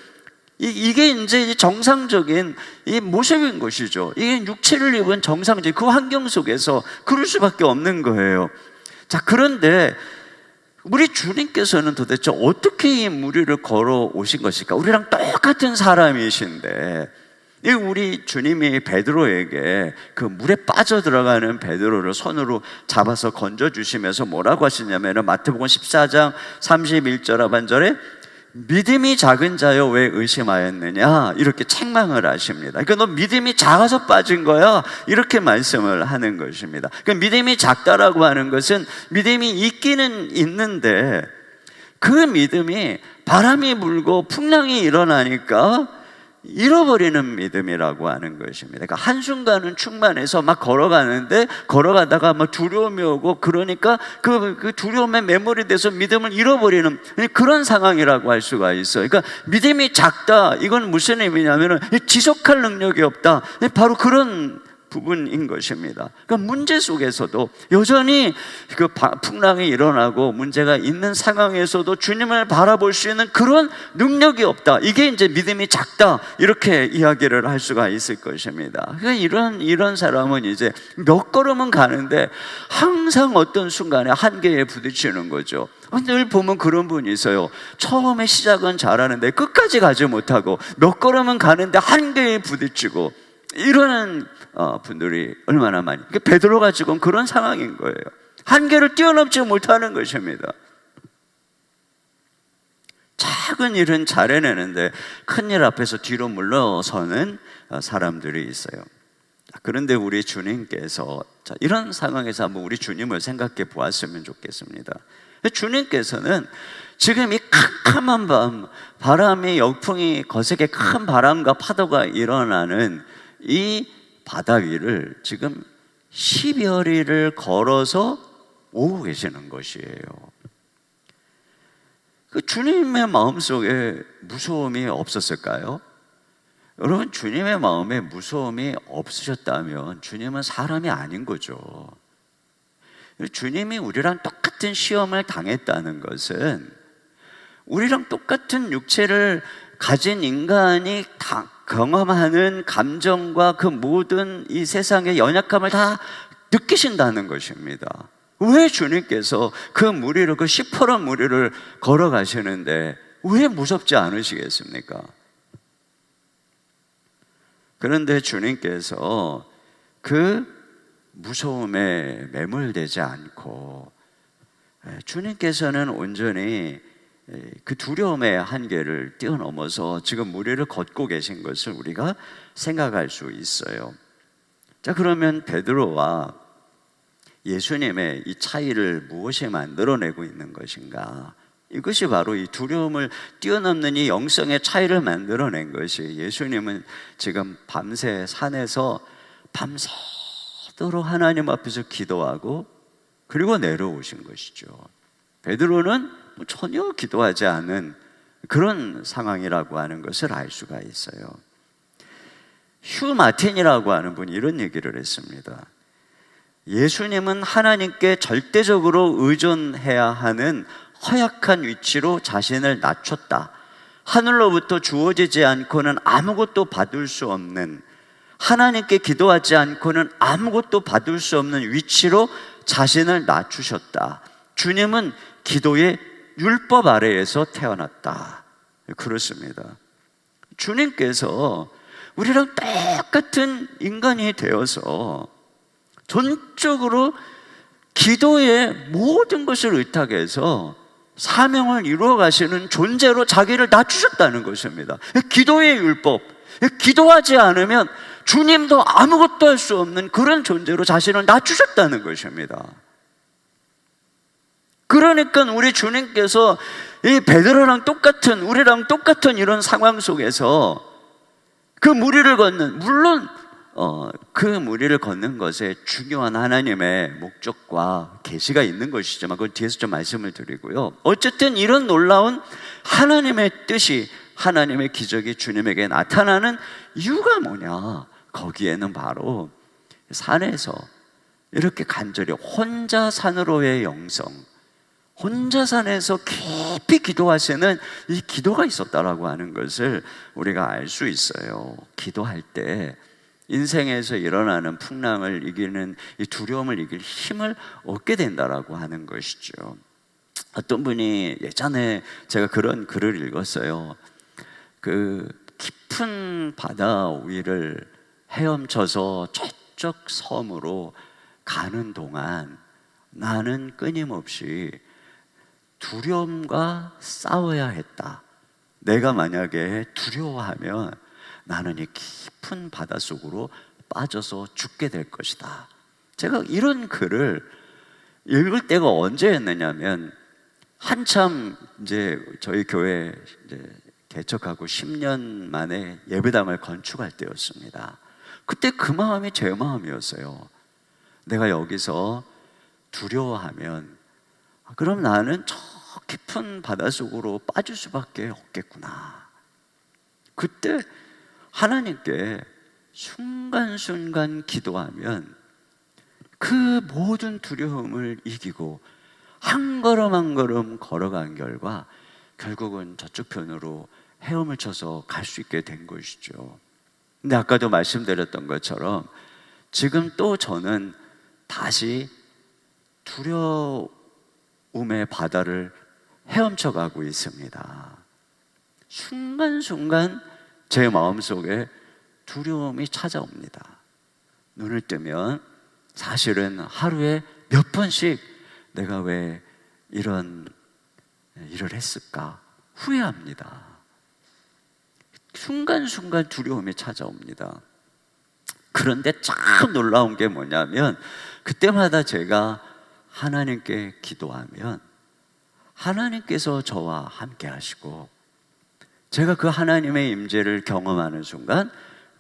이게 이제 정상적인 이 모습인 것이죠. 이게 육체를 입은 정상적인 그 환경 속에서 그럴 수밖에 없는 거예요. 자, 그런데 우리 주님께서는 도대체 어떻게 이 물 위를 걸어 오신 것일까? 우리랑 똑같은 사람이신데 이 우리 주님이 베드로에게 그 물에 빠져들어가는 베드로를 손으로 잡아서 건져주시면서 뭐라고 하시냐면 마태복음 14장 31절 하반절에 믿음이 작은 자여 왜 의심하였느냐 이렇게 책망을 하십니다. 그러니까 너 믿음이 작아서 빠진 거야 이렇게 말씀을 하는 것입니다. 그러니까 믿음이 작다라고 하는 것은 믿음이 있기는 있는데 그 믿음이 바람이 불고 풍랑이 일어나니까 잃어버리는 믿음이라고 하는 것입니다. 그러니까 한순간은 충만해서 막 걸어가는데 걸어가다가 막 두려움이 오고 그러니까 그 두려움에 매몰이 돼서 믿음을 잃어버리는 그런 상황이라고 할 수가 있어요. 그러니까 믿음이 작다 이건 무슨 의미냐면 지속할 능력이 없다 바로 그런 부분인 것입니다. 그러니까 문제 속에서도 여전히 그 풍랑이 일어나고 문제가 있는 상황에서도 주님을 바라볼 수 있는 그런 능력이 없다. 이게 이제 믿음이 작다. 이렇게 이야기를 할 수가 있을 것입니다. 그러니까 이런 사람은 이제 몇 걸음은 가는데 항상 어떤 순간에 한계에 부딪히는 거죠. 늘 보면 그런 분이 있어요. 처음에 시작은 잘하는데 끝까지 가지 못하고 몇 걸음은 가는데 한계에 부딪히고 이러는 분들이 얼마나 많이. 베드로가 지금 그런 상황인 거예요. 한계를 뛰어넘지 못하는 것입니다. 작은 일은 잘해내는데 큰일 앞에서 뒤로 물러서는 사람들이 있어요. 그런데 우리 주님께서 이런 상황에서 한번 우리 주님을 생각해 보았으면 좋겠습니다. 주님께서는 지금 이 캄캄한 밤, 바람이 역풍이 거세게 큰 바람과 파도가 일어나는 이 바다 위를 지금 10여리를 걸어서 오고 계시는 것이에요. 그 주님의 마음속에 무서움이 없었을까요? 여러분, 주님의 마음에 무서움이 없으셨다면 주님은 사람이 아닌 거죠. 주님이 우리랑 똑같은 시험을 당했다는 것은 우리랑 똑같은 육체를 가진 인간이 경험하는 감정과 그 모든 이 세상의 연약함을 다 느끼신다는 것입니다. 왜 주님께서 그 무리를, 그 시퍼런 무리를 걸어가시는데 왜 무섭지 않으시겠습니까? 그런데 주님께서 그 무서움에 매몰되지 않고 주님께서는 온전히 그 두려움의 한계를 뛰어넘어서 지금 무리를 걷고 계신 것을 우리가 생각할 수 있어요. 자, 그러면 베드로와 예수님의 이 차이를 무엇이 만들어내고 있는 것인가? 이것이 바로 이 두려움을 뛰어넘는 이 영성의 차이를 만들어낸 것이, 예수님은 지금 밤새 산에서 밤새도록 하나님 앞에서 기도하고 그리고 내려오신 것이죠. 베드로는 전혀 기도하지 않은 그런 상황이라고 하는 것을 알 수가 있어요. 휴 마틴이라고 하는 분이 이런 얘기를 했습니다. 예수님은 하나님께 절대적으로 의존해야 하는 허약한 위치로 자신을 낮췄다. 하늘로부터 주어지지 않고는 아무것도 받을 수 없는, 하나님께 기도하지 않고는 아무것도 받을 수 없는 위치로 자신을 낮추셨다. 주님은 기도의 율법 아래에서 태어났다. 그렇습니다. 주님께서 우리랑 똑같은 인간이 되어서 전적으로 기도의 모든 것을 의탁해서 사명을 이루어 가시는 존재로 자기를 낮추셨다는 것입니다. 기도의 율법, 기도하지 않으면 주님도 아무것도 할 수 없는 그런 존재로 자신을 낮추셨다는 것입니다. 그러니까 우리 주님께서 이 베드로랑 똑같은, 우리랑 똑같은 이런 상황 속에서 그 무리를 걷는, 물론 그 무리를 걷는 것에 중요한 하나님의 목적과 계시가 있는 것이지만 그건 뒤에서 좀 말씀을 드리고요. 어쨌든 이런 놀라운 하나님의 뜻이, 하나님의 기적이 주님에게 나타나는 이유가 뭐냐? 거기에는 바로 산에서 이렇게 간절히 혼자 산으로의 영성, 혼자 산에서 깊이 기도하시는 이 기도가 있었다라고 하는 것을 우리가 알 수 있어요. 기도할 때 인생에서 일어나는 풍랑을 이기는, 이 두려움을 이길 힘을 얻게 된다라고 하는 것이죠. 어떤 분이 예전에 제가 그런 글을 읽었어요. 그 깊은 깊은 바다 위를 헤엄쳐서 저쪽 섬으로 가는 동안 나는 끊임없이 두려움과 싸워야 했다. 내가 만약에 두려워하면 나는 이 깊은 바닷속으로 빠져서 죽게 될 것이다. 제가 이런 글을 읽을 때가 언제였느냐면 한참 이제 저희 교회 이제 개척하고 10년 만에 예배당을 건축할 때였습니다. 그때 그 마음이 제 마음이었어요. 내가 여기서 두려워하면 그럼 나는 저 깊은 바닷속으로 빠질 수밖에 없겠구나. 그때 하나님께 순간순간 기도하면 그 모든 두려움을 이기고 한 걸음 한 걸음 걸어간 결과 결국은 저쪽 편으로 헤엄을 쳐서 갈 수 있게 된 것이죠. 근데 아까도 말씀드렸던 것처럼 지금 또 저는 다시 두려움의 바다를 헤엄쳐 가고 있습니다. 순간순간 제 마음속에 두려움이 찾아옵니다. 눈을 뜨면 사실은 하루에 몇 번씩 내가 왜 이런 일을 했을까 후회합니다. 순간순간 두려움이 찾아옵니다. 그런데 참 놀라운 게 뭐냐면 그때마다 제가 하나님께 기도하면 하나님께서 저와 함께 하시고 제가 그 하나님의 임재를 경험하는 순간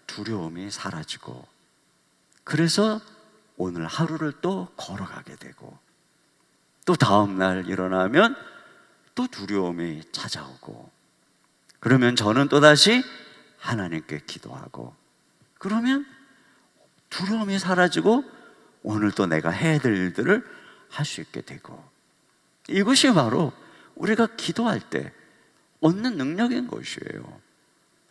두려움이 사라지고 그래서 오늘 하루를 또 걸어가게 되고 또 다음날 일어나면 또 두려움이 찾아오고 그러면 저는 또다시 하나님께 기도하고 그러면 두려움이 사라지고 오늘 또 내가 해야 될 일들을 할 수 있게 되고 이것이 바로 우리가 기도할 때 얻는 능력인 것이에요.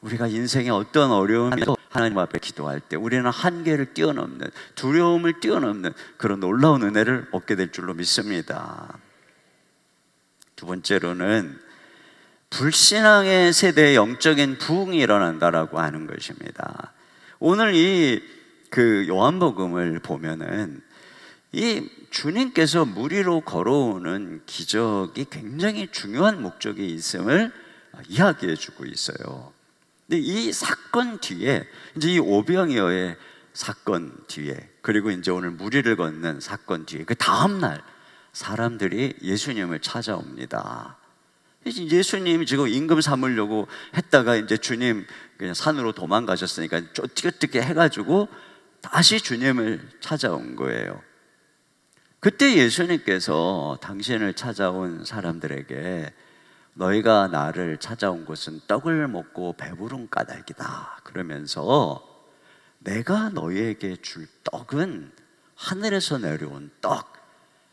우리가 인생의 어떤 어려움에도 하나님 앞에 기도할 때 우리는 한계를 뛰어넘는 두려움을 뛰어넘는 그런 놀라운 은혜를 얻게 될 줄로 믿습니다. 두 번째로는 불신앙의 세대의 영적인 부흥이 일어난다라고 하는 것입니다. 오늘 그 요한복음을 보면은 이 주님께서 물 위로 걸어오는 기적이 굉장히 중요한 목적이 있음을 이야기해 주고 있어요. 근데 이 사건 뒤에 이제 이 오병이어의 사건 뒤에 그리고 이제 오늘 물 위를 걷는 사건 뒤에 그 다음 날 사람들이 예수님을 찾아옵니다. 예수님이 지금 임금 삼으려고 했다가 이제 주님 그냥 산으로 도망가셨으니까 어떻게 해가지고 다시 주님을 찾아온 거예요. 그때 예수님께서 당신을 찾아온 사람들에게 너희가 나를 찾아온 것은 떡을 먹고 배부른 까닭이다 그러면서 내가 너희에게 줄 떡은 하늘에서 내려온 떡,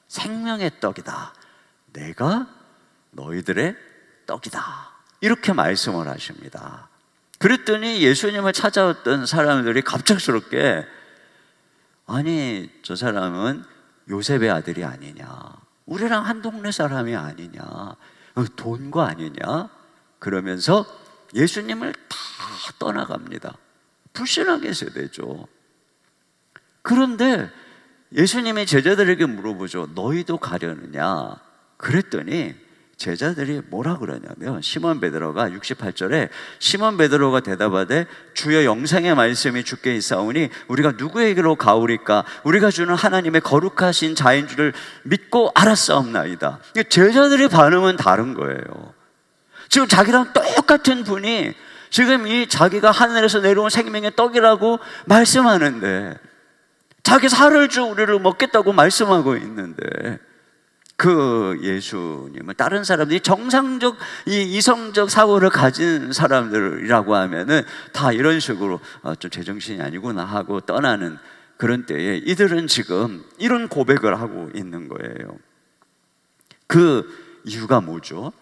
생명의 떡이다. 내가 너희들의 떡이다. 이렇게 말씀을 하십니다. 그랬더니 예수님을 찾아왔던 사람들이 갑작스럽게 아니 저 사람은 요셉의 아들이 아니냐, 우리랑 한 동네 사람이 아니냐, 돈과 아니냐 그러면서 예수님을 다 떠나갑니다. 불신앙의 세대죠. 그런데 예수님이 제자들에게 물어보죠. 너희도 가려느냐? 그랬더니 제자들이 뭐라 그러냐면 시몬 베드로가 68절에 시몬 베드로가 대답하되 주여 영생의 말씀이 주께 있사오니 우리가 누구에게로 가오리까? 우리가 주는 하나님의 거룩하신 자인 줄을 믿고 알았사옵나이다. 제자들의 반응은 다른 거예요. 지금 자기랑 똑같은 분이 지금 이 자기가 하늘에서 내려온 생명의 떡이라고 말씀하는데 자기 살을 주 우리를 먹겠다고 말씀하고 있는데 그 예수님은 다른 사람들이 정상적 이성적 사고를 가진 사람들이라고 하면은 다 이런 식으로 좀 제정신이 아니구나 하고 떠나는 그런 때에 이들은 지금 이런 고백을 하고 있는 거예요. 그 이유가 뭐죠?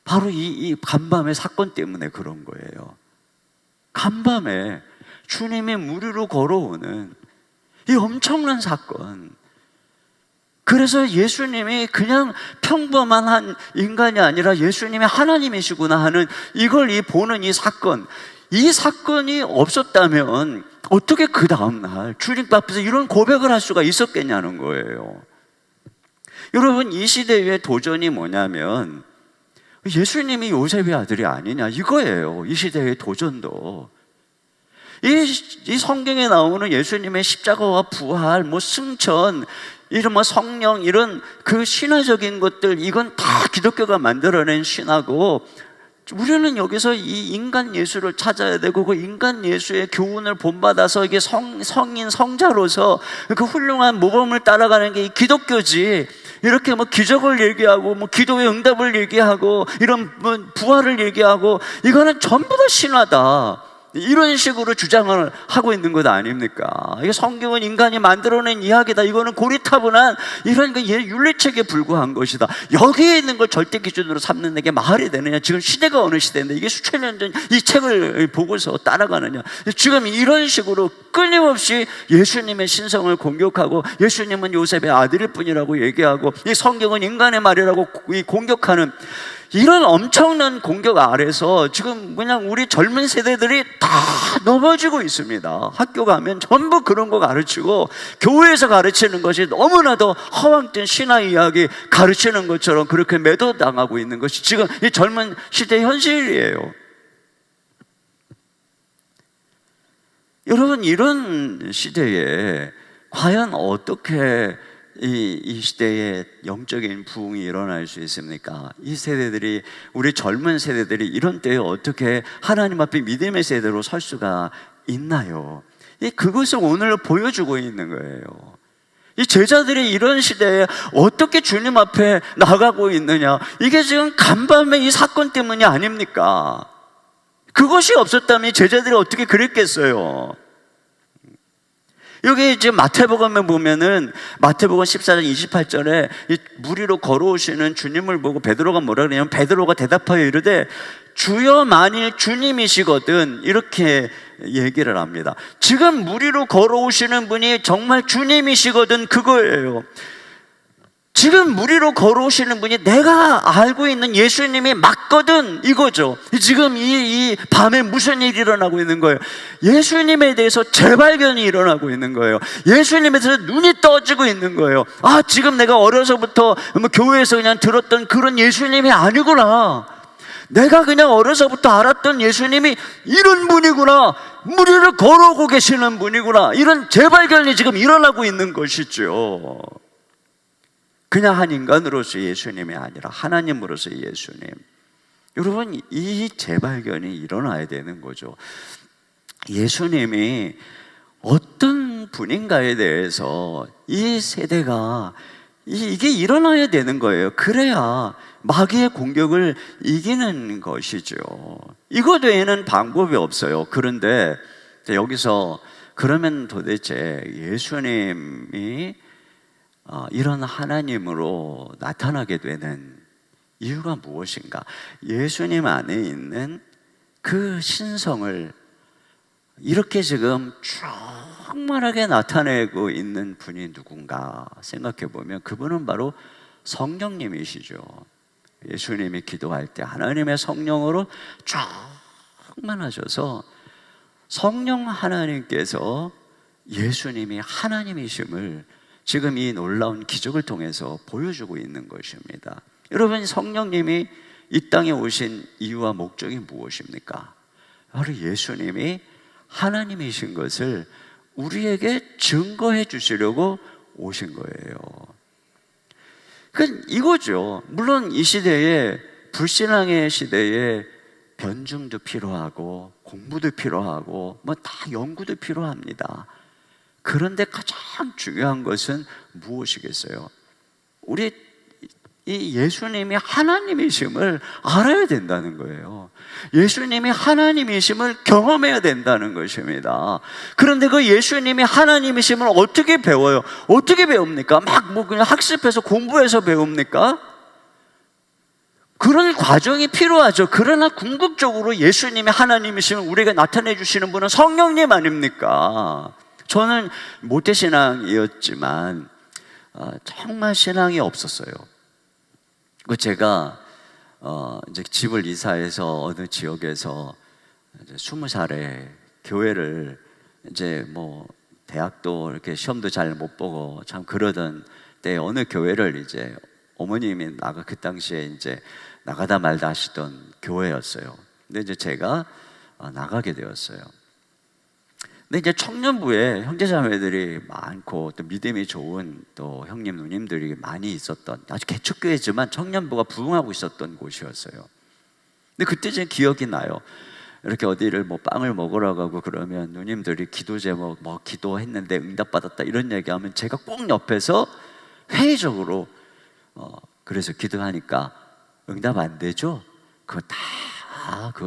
바로 이 간밤의 사건 때문에 그런 거예요. 간밤에 주님이 물 위로 걸어오는 이 엄청난 사건. 그래서 예수님이 그냥 평범한 한 인간이 아니라 예수님이 하나님이시구나 하는 이걸 보는 이 사건, 이 사건이 없었다면 어떻게 그 다음날 주님 앞에서 이런 고백을 할 수가 있었겠냐는 거예요. 여러분, 이 시대의 도전이 뭐냐면 예수님이 요셉의 아들이 아니냐 이거예요. 이 시대의 도전도. 이 성경에 나오는 예수님의 십자가와 부활, 뭐 승천, 이런 뭐 성령, 이런 그 신화적인 것들, 이건 다 기독교가 만들어낸 신화고, 우리는 여기서 이 인간 예수를 찾아야 되고, 그 인간 예수의 교훈을 본받아서 이게 성인 성자로서 그 훌륭한 모범을 따라가는 게 이 기독교지. 이렇게 뭐 기적을 얘기하고, 뭐 기도의 응답을 얘기하고, 이런 뭐 부활을 얘기하고, 이거는 전부 다 신화다, 이런 식으로 주장을 하고 있는 것 아닙니까? 이게 성경은 인간이 만들어낸 이야기다, 이거는 고리타분한 이런 그 윤리책에 불과한 것이다, 여기에 있는 걸 절대 기준으로 삼는 게 말이 되느냐? 지금 시대가 어느 시대인데 이게 수천 년 전 이 책을 보고서 따라가느냐? 지금 이런 식으로 끊임없이 예수님의 신성을 공격하고, 예수님은 요셉의 아들일 뿐이라고 얘기하고, 이 성경은 인간의 말이라고 공격하는 이런 엄청난 공격 아래서 지금 그냥 우리 젊은 세대들이 다 넘어지고 있습니다. 학교 가면 전부 그런 거 가르치고, 교회에서 가르치는 것이 너무나도 허황된 신화 이야기 가르치는 것처럼 그렇게 매도당하고 있는 것이 지금 이 젊은 시대의 현실이에요. 여러분, 이런 시대에 과연 어떻게 이 시대에 영적인 부흥이 일어날 수 있습니까? 이 세대들이, 우리 젊은 세대들이 이런 때에 어떻게 하나님 앞에 믿음의 세대로 설 수가 있나요? 그것을 오늘 보여주고 있는 거예요. 이 제자들이 이런 시대에 어떻게 주님 앞에 나가고 있느냐, 이게 지금 간밤에 이 사건 때문이 아닙니까? 그것이 없었다면 제자들이 어떻게 그랬겠어요? 여기 이제 마태복음에 보면은, 마태복음 14장 28절에 물 위로 걸어오시는 주님을 보고 베드로가 뭐라 그러냐면, 베드로가 대답하여 이르되 주여 만일 주님이시거든, 이렇게 얘기를 합니다. 지금 물 위로 걸어오시는 분이 정말 주님이시거든, 그거예요. 지금 물 위로 걸어오시는 분이 내가 알고 있는 예수님이 맞거든, 이거죠. 지금 이 밤에 무슨 일이 일어나고 있는 거예요? 예수님에 대해서 재발견이 일어나고 있는 거예요. 예수님에 대해서 눈이 떠지고 있는 거예요. 아, 지금 내가 어려서부터 뭐 교회에서 그냥 들었던 그런 예수님이 아니구나, 내가 그냥 어려서부터 알았던 예수님이 이런 분이구나, 물 위를 걸어오고 계시는 분이구나, 이런 재발견이 지금 일어나고 있는 것이죠. 그냥 한 인간으로서 예수님이 아니라 하나님으로서 예수님. 여러분, 이 재발견이 일어나야 되는 거죠. 예수님이 어떤 분인가에 대해서 이 세대가 이게 일어나야 되는 거예요. 그래야 마귀의 공격을 이기는 것이죠. 이거 외에는 방법이 없어요. 그런데 여기서 그러면 도대체 예수님이 이런 하나님으로 나타나게 되는 이유가 무엇인가? 예수님 안에 있는 그 신성을 이렇게 지금 충만하게 나타내고 있는 분이 누군가 생각해 보면, 그분은 바로 성령님이시죠. 예수님이 기도할 때 하나님의 성령으로 충만하셔서 성령 하나님께서 예수님이 하나님이심을 지금 이 놀라운 기적을 통해서 보여주고 있는 것입니다. 여러분, 성령님이 이 땅에 오신 이유와 목적이 무엇입니까? 바로 예수님이 하나님이신 것을 우리에게 증거해 주시려고 오신 거예요. 그러니까 이거죠. 물론 이 시대에, 불신앙의 시대에 변증도 필요하고 공부도 필요하고 뭐 다 연구도 필요합니다. 그런데 가장 중요한 것은 무엇이겠어요? 우리 이 예수님이 하나님이심을 알아야 된다는 거예요. 예수님이 하나님이심을 경험해야 된다는 것입니다. 그런데 그 예수님이 하나님이심을 어떻게 배워요? 어떻게 배웁니까? 막 뭐 그냥 학습해서 공부해서 배웁니까? 그런 과정이 필요하죠. 그러나 궁극적으로 예수님이 하나님이심을 우리에게 나타내 주시는 분은 성령님 아닙니까? 저는 모태신앙이었지만 정말 신앙이 없었어요. 제가 이제 집을 이사해서 어느 지역에서 이제 20살에 교회를 이제 뭐 대학도 이렇게 시험도 잘 못 보고 참 그러던 때 어느 교회를 이제 어머님이 그 당시에 이제 나가다 말다 하시던 교회였어요. 근데 이제 제가 나가게 되었어요. 근데 이제 청년부에 형제자매들이 많고 또 믿음이 좋은 또 형님 누님들이 많이 있었던 아주 개척교회지만 청년부가 부흥하고 있었던 곳이었어요. 근데 그때 제 기억이 나요. 이렇게 어디를 뭐 빵을 먹으러 가고 그러면 누님들이 기도 제목 뭐 기도했는데 응답받았다 이런 얘기하면 제가 꼭 옆에서 회의적으로 그래서 기도하니까 응답 안 되죠? 그거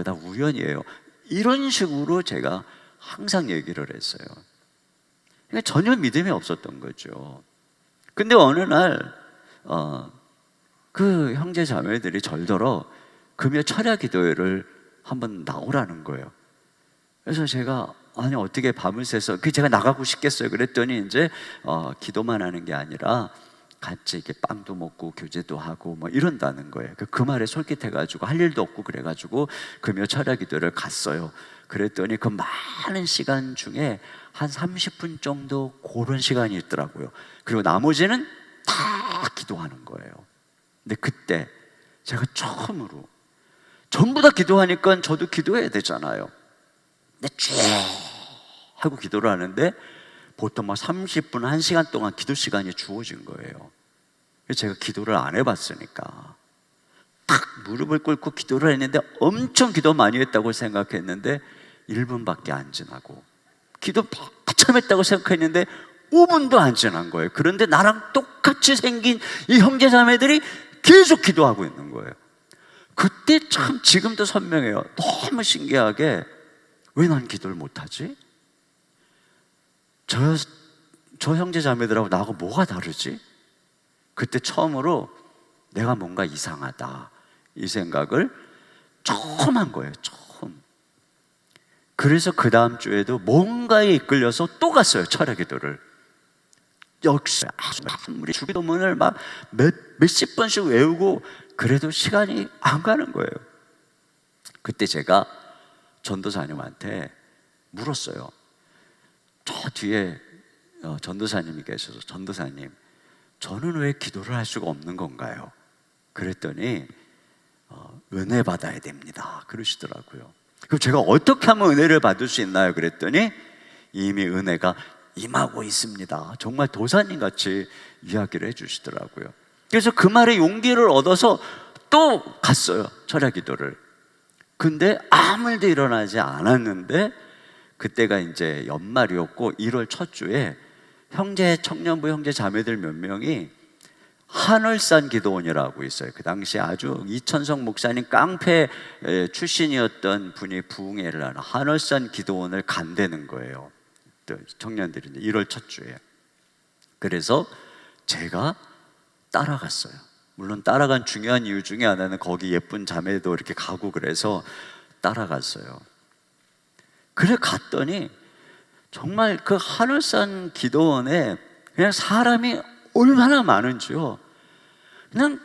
다 우연이에요. 이런 식으로 제가 항상 얘기를 했어요. 그러니까 전혀 믿음이 없었던 거죠. 근데 어느 날 그 형제 자매들이 절더러 금요 철야 기도회를 한번 나오라는 거예요. 그래서 제가 아니 어떻게 밤을 새서 제가 나가고 싶겠어요. 그랬더니 이제 기도만 하는 게 아니라 같이 이렇게 빵도 먹고 교제도 하고 뭐 이런다는 거예요. 그 말에 솔깃해가지고 할 일도 없고 그래가지고 금요 철야 기도를 갔어요. 그랬더니 그 많은 시간 중에 한 30분 정도 그런 시간이 있더라고요. 그리고 나머지는 다 기도하는 거예요. 근데 그때 제가 처음으로 전부 다 기도하니까 저도 기도해야 되잖아요. 근데 쭉 하고 기도를 하는데 보통 막 30분, 1시간 동안 기도 시간이 주어진 거예요. 그래서 제가 기도를 안 해봤으니까 딱 무릎을 꿇고 기도를 했는데 엄청 기도 많이 했다고 생각했는데 1분밖에 안 지나고 기도 한참 했다고 생각했는데 5분도 안 지난 거예요. 그런데 나랑 똑같이 생긴 이 형제자매들이 계속 기도하고 있는 거예요. 그때 참 지금도 선명해요. 너무 신기하게 왜 난 기도를 못하지? 저 형제자매들하고 나하고 뭐가 다르지? 그때 처음으로 내가 뭔가 이상하다 이 생각을 처음 한 거예요. 처음. 그래서 그 다음 주에도 뭔가에 이끌려서 또 갔어요. 철야 기도를. 역시 우리 주기도문을 막 몇십 번씩 외우고 그래도 시간이 안 가는 거예요. 그때 제가 전도사님한테 물었어요. 저 뒤에 전도사님이 계셔서 전도사님, 저는 왜 기도를 할 수가 없는 건가요? 그랬더니 은혜 받아야 됩니다 그러시더라고요. 그럼 제가 어떻게 하면 은혜를 받을 수 있나요? 그랬더니 이미 은혜가 임하고 있습니다. 정말 도사님 같이 이야기를 해주시더라고요. 그래서 그 말에 용기를 얻어서 또 갔어요. 철야 기도를. 근데 아무 일도 일어나지 않았는데 그때가 이제 연말이었고 1월 첫 주에 청년부 형제 자매들 몇 명이 한월산 기도원이라고 있어요. 그 당시 아주 이천성 목사님 깡패 출신이었던 분이 부흥회를 하는 한월산 기도원을 간다는 거예요. 청년들이 1월 첫 주에. 그래서 제가 따라갔어요. 물론 따라간 중요한 이유 중에 하나는 거기 예쁜 자매도 이렇게 가고 그래서 따라갔어요. 그래 갔더니 정말 그 한월산 기도원에 그냥 사람이 얼마나 많은지요. 그냥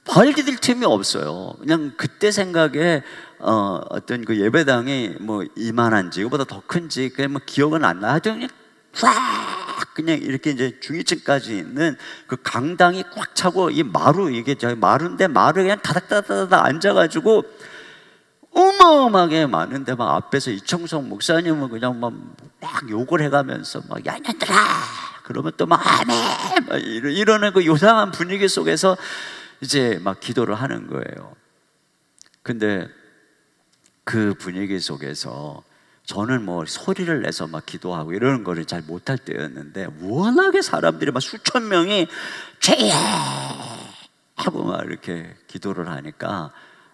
발 디딜 틈이 없어요. 그냥 그때 생각에 어떤 그 예배당이 뭐 이만한지 이거보다 더 큰지 그냥 뭐 기억은 안 나. 하여튼 그냥 이렇게 이제 중위층까지 있는 그 강당이 꽉 차고 이 이게 마루인데 마루에 그냥 다닥다닥 앉아가지고 어마어마하게 많은데 막 앞에서 이청성 목사님은 그냥 막 욕을 해가면서 막 야년들아 그러면 또 막 아멘 막 이러는 그 요상한 분위기 속에서 이제 막 기도를 하는 거예요. 근데 그 분위기 속에서 저는 뭐 소리를 내서 막 기도하고 이러는 거를 잘 못할 때였는데 워낙에 사람들이 막 수천 명이 죄야 하고 막 이렇게 기도를 하니까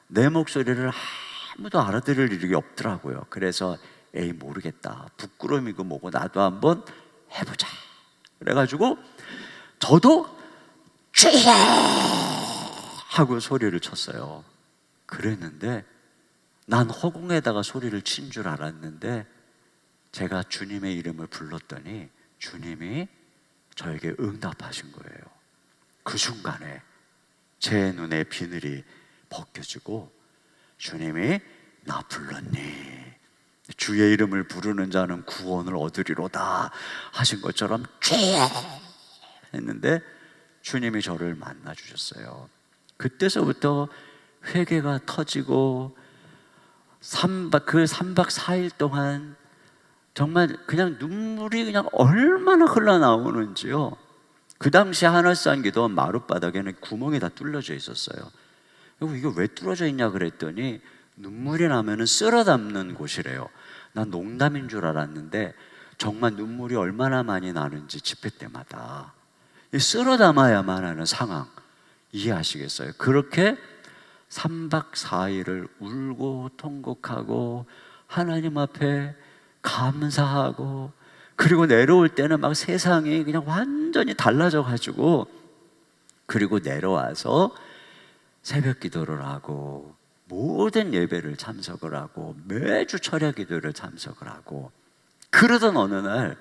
내 목소리를 아무도 알아들을 일이 없더라고요. 그래서 에이 모르겠다 부끄러움이고 뭐고 나도 한번 해보자 그래가지고 저도 죄야 하고 소리를 쳤어요. 그랬는데 난 허공에다가 소리를 친 줄 알았는데 제가 주님의 이름을 불렀더니 주님이 저에게 응답하신 거예요. 그 순간에 제 눈에 비늘이 벗겨지고 주님이 나 불렀니? 주의 이름을 부르는 자는 구원을 얻으리로다 하신 것처럼 주여 했는데 주님이 저를 만나 주셨어요. 그때서부터 회개가 터지고 그 3박 4일 동안 정말 그냥 눈물이 그냥 얼마나 흘러나오는지요. 그 당시 하늘산 기도 마룻바닥에는 구멍이 다 뚫려져 있었어요. 그리고 이거 왜 뚫어져 있냐 그랬더니 눈물이 나면은 쓸어 담는 곳이래요. 난 농담인 줄 알았는데 정말 눈물이 얼마나 많이 나는지 집회 때마다 쓸어 담아야만 하는 상황 이해하시겠어요? 그렇게 3박 4일을 울고 통곡하고 하나님 앞에 감사하고, 그리고 내려올 때는 막 세상이 그냥 완전히 달라져 가지고, 그리고 내려와서 새벽 기도를 하고 모든 예배를 참석을 하고 매주 철야 기도를 참석을 하고, 그러던 어느 날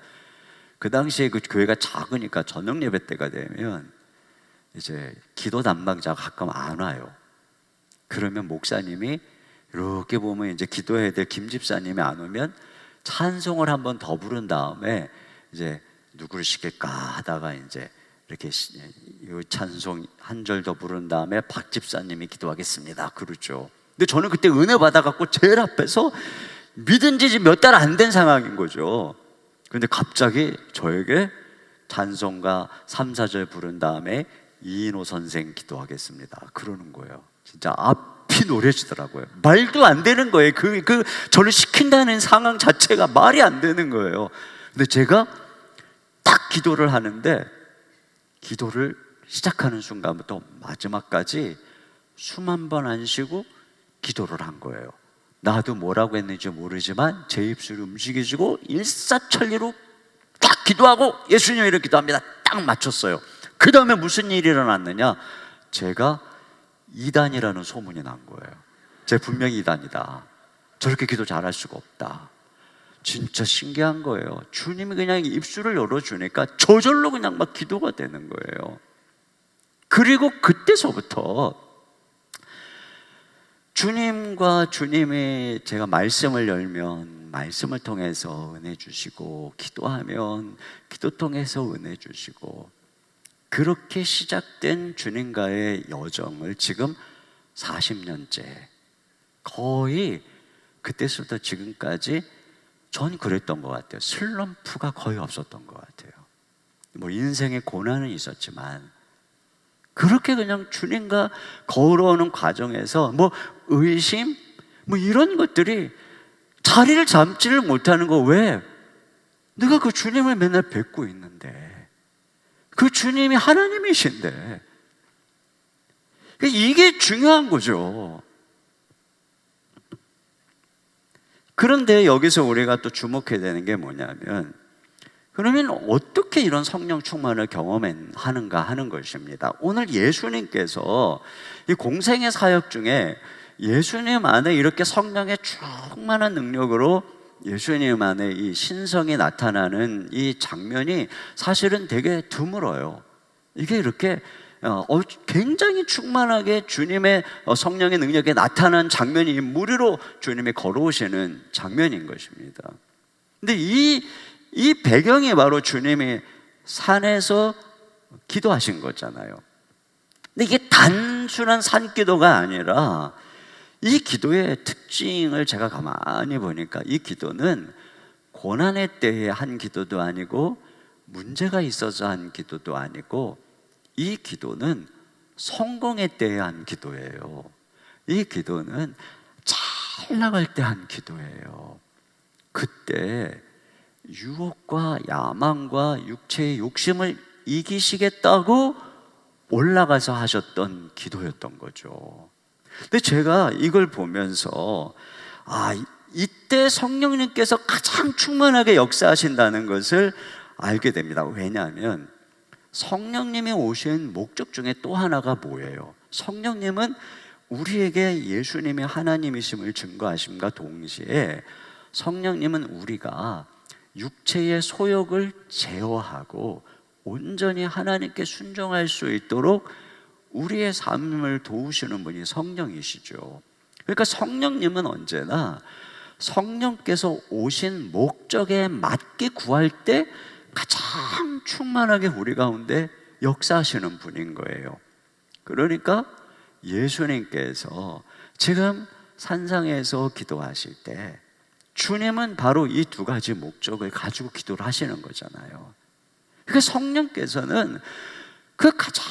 그 당시에 그 교회가 작으니까 저녁 예배 때가 되면 이제 기도 담당자가 가끔 안 와요. 그러면 목사님이 이렇게 보면 이제 기도해야 될 김 집사님이 안 오면 찬송을 한 번 더 부른 다음에 이제 누구를 시킬까 하다가 이제 이렇게 이 찬송 한 절 더 부른 다음에 박 집사님이 기도하겠습니다 그러죠. 근데 저는 그때 은혜 받아갖고 제일 앞에서 믿은 지 몇 달 안 된 상황인 거죠. 근데 갑자기 저에게 찬송가 3, 4절 부른 다음에 이인호 선생 기도하겠습니다 그러는 거예요. 진짜 앞이 노래지더라고요. 말도 안 되는 거예요. 저를 시킨다는 상황 자체가 말이 안 되는 거예요. 근데 제가 딱 기도를 하는데, 기도를 시작하는 순간부터 마지막까지 숨 한 번 안 쉬고 기도를 한 거예요. 나도 뭐라고 했는지 모르지만 제 입술이 움직여지고 일사천리로 딱 기도하고 예수님 이렇게 기도합니다. 딱 맞췄어요. 그 다음에 무슨 일이 일어났느냐, 제가 이단이라는 소문이 난 거예요. 제가 분명히 이단이다, 저렇게 기도 잘할 수가 없다. 진짜 신기한 거예요. 주님이 그냥 입술을 열어주니까 저절로 그냥 막 기도가 되는 거예요. 그리고 그때서부터 주님이 제가 말씀을 열면 말씀을 통해서 은혜 주시고, 기도하면 기도 통해서 은혜 주시고, 그렇게 시작된 주님과의 여정을 지금 40년째, 거의 그때부터 지금까지 전 그랬던 것 같아요. 슬럼프가 거의 없었던 것 같아요. 뭐 인생에 고난은 있었지만 그렇게 그냥 주님과 걸어오는 과정에서 뭐 의심, 뭐 이런 것들이 자리를 잡지를 못하는 거. 왜? 내가 그 주님을 맨날 뵙고 있는데, 그 주님이 하나님이신데, 이게 중요한 거죠. 그런데 여기서 우리가 또 주목해야 되는 게 뭐냐면, 그러면 어떻게 이런 성령 충만을 경험하는가 하는 것입니다. 오늘 예수님께서 이 공생의 사역 중에 예수님 안에 이렇게 성령의 충만한 능력으로 예수님 안에 이 신성이 나타나는 이 장면이 사실은 되게 드물어요. 이게 이렇게 굉장히 충만하게 주님의 성령의 능력이 나타난 장면이 무리로 주님이 걸어오시는 장면인 것입니다. 근데 이 배경이 바로 주님이 산에서 기도하신 거잖아요. 근데 이게 단순한 산기도가 아니라, 이 기도의 특징을 제가 가만히 보니까 이 기도는 고난의 때에 한 기도도 아니고 문제가 있어서 한 기도도 아니고, 이 기도는 성공의 때에 한 기도예요. 이 기도는 잘 나갈 때 한 기도예요. 그때 유혹과 야망과 육체의 욕심을 이기시겠다고 올라가서 하셨던 기도였던 거죠. 근데 제가 이걸 보면서 이때 성령님께서 가장 충만하게 역사하신다는 것을 알게 됩니다. 왜냐하면 성령님이 오신 목적 중에 또 하나가 뭐예요? 성령님은 우리에게 예수님이 하나님이심을 증거하심과 동시에 성령님은 우리가 육체의 소욕을 제어하고 온전히 하나님께 순종할 수 있도록 우리의 삶을 도우시는 분이 성령이시죠. 그러니까 성령님은 언제나 성령께서 오신 목적에 맞게 구할 때 가장 충만하게 우리 가운데 역사하시는 분인 거예요. 그러니까 예수님께서 지금 산상에서 기도하실 때 주님은 바로 이 두 가지 목적을 가지고 기도를 하시는 거잖아요. 그러니까 성령께서는 그 가장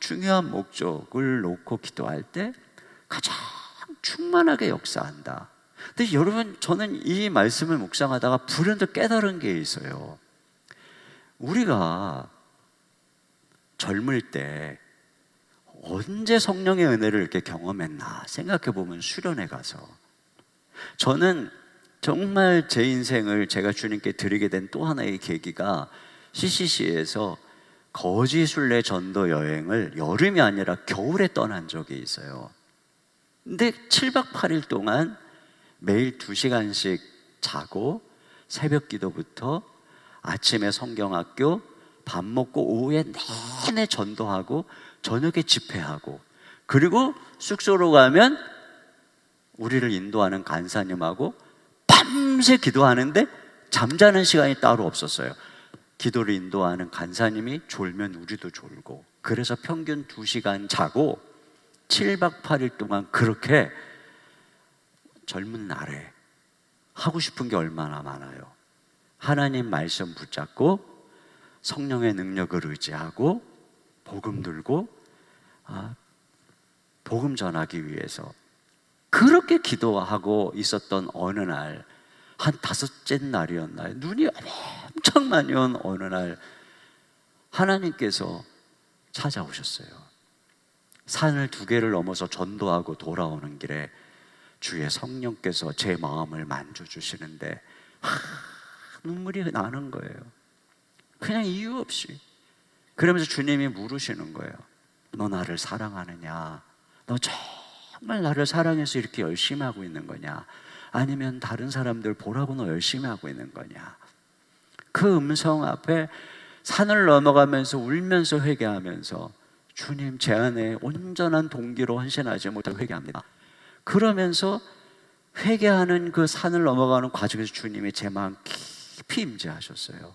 중요한 목적을 놓고 기도할 때 가장 충만하게 역사한다. 근데 여러분, 저는 이 말씀을 묵상하다가 불현듯 깨달은 게 있어요. 우리가 젊을 때 언제 성령의 은혜를 이렇게 경험했나 생각해 보면 수련회 가서. 저는 정말 제 인생을 제가 주님께 드리게 된 또 하나의 계기가 CCC에서 거지순례 전도 여행을 여름이 아니라 겨울에 떠난 적이 있어요. 근데 7박 8일 동안 매일 2시간씩 자고 새벽 기도부터 아침에 성경학교, 밥 먹고 오후에 내내 전도하고 저녁에 집회하고, 그리고 숙소로 가면 우리를 인도하는 간사님하고 밤새 기도하는데 잠자는 시간이 따로 없었어요. 기도를 인도하는 간사님이 졸면 우리도 졸고, 그래서 평균 2시간 자고 7박 8일 동안 그렇게 젊은 날에 하고 싶은 게 얼마나 많아요. 하나님 말씀 붙잡고 성령의 능력을 의지하고 복음 들고 복음 전하기 위해서 그렇게 기도하고 있었던 어느 날, 한 5째 날이었나요? 눈이 엄청 많이 온 어느 날 하나님께서 찾아오셨어요. 산을 2개를 넘어서 전도하고 돌아오는 길에 주의 성령께서 제 마음을 만져주시는데 눈물이 나는 거예요. 그냥 이유 없이. 그러면서 주님이 물으시는 거예요. 너 나를 사랑하느냐? 너 정말 나를 사랑해서 이렇게 열심히 하고 있는 거냐? 아니면 다른 사람들 보라고 너 열심히 하고 있는 거냐? 그 음성 앞에 산을 넘어가면서 울면서 회개하면서, 주님, 제 안에 온전한 동기로 헌신하지 못하고 회개합니다. 그러면서 회개하는 그 산을 넘어가는 과정에서 주님이 제 마음 깊이 임재하셨어요.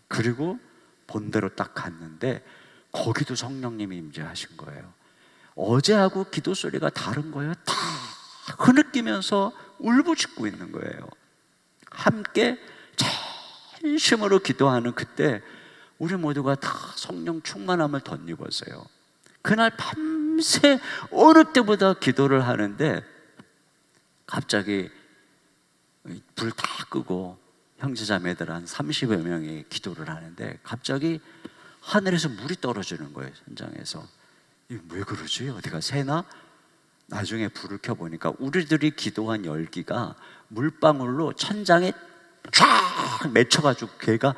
그리고 본대로 딱 갔는데 거기도 성령님이 임재하신 거예요. 어제하고 기도 소리가 다른 거예요. 다 흐느끼면서 울부짖고 있는 거예요. 함께 진심으로 기도하는 그때 우리 모두가 다 성령 충만함을 덧입었어요. 그날 밤새 어느 때보다 기도를 하는데 갑자기 불 다 끄고 형제자매들 한 30여 명이 기도를 하는데 갑자기 하늘에서 물이 떨어지는 거예요. 현장에서. 이게 왜 그러지? 어디가 새나? 나중에 불을 켜보니까 우리들이 기도한 열기가 물방울로 천장에 쫙 맺혀가지고 걔가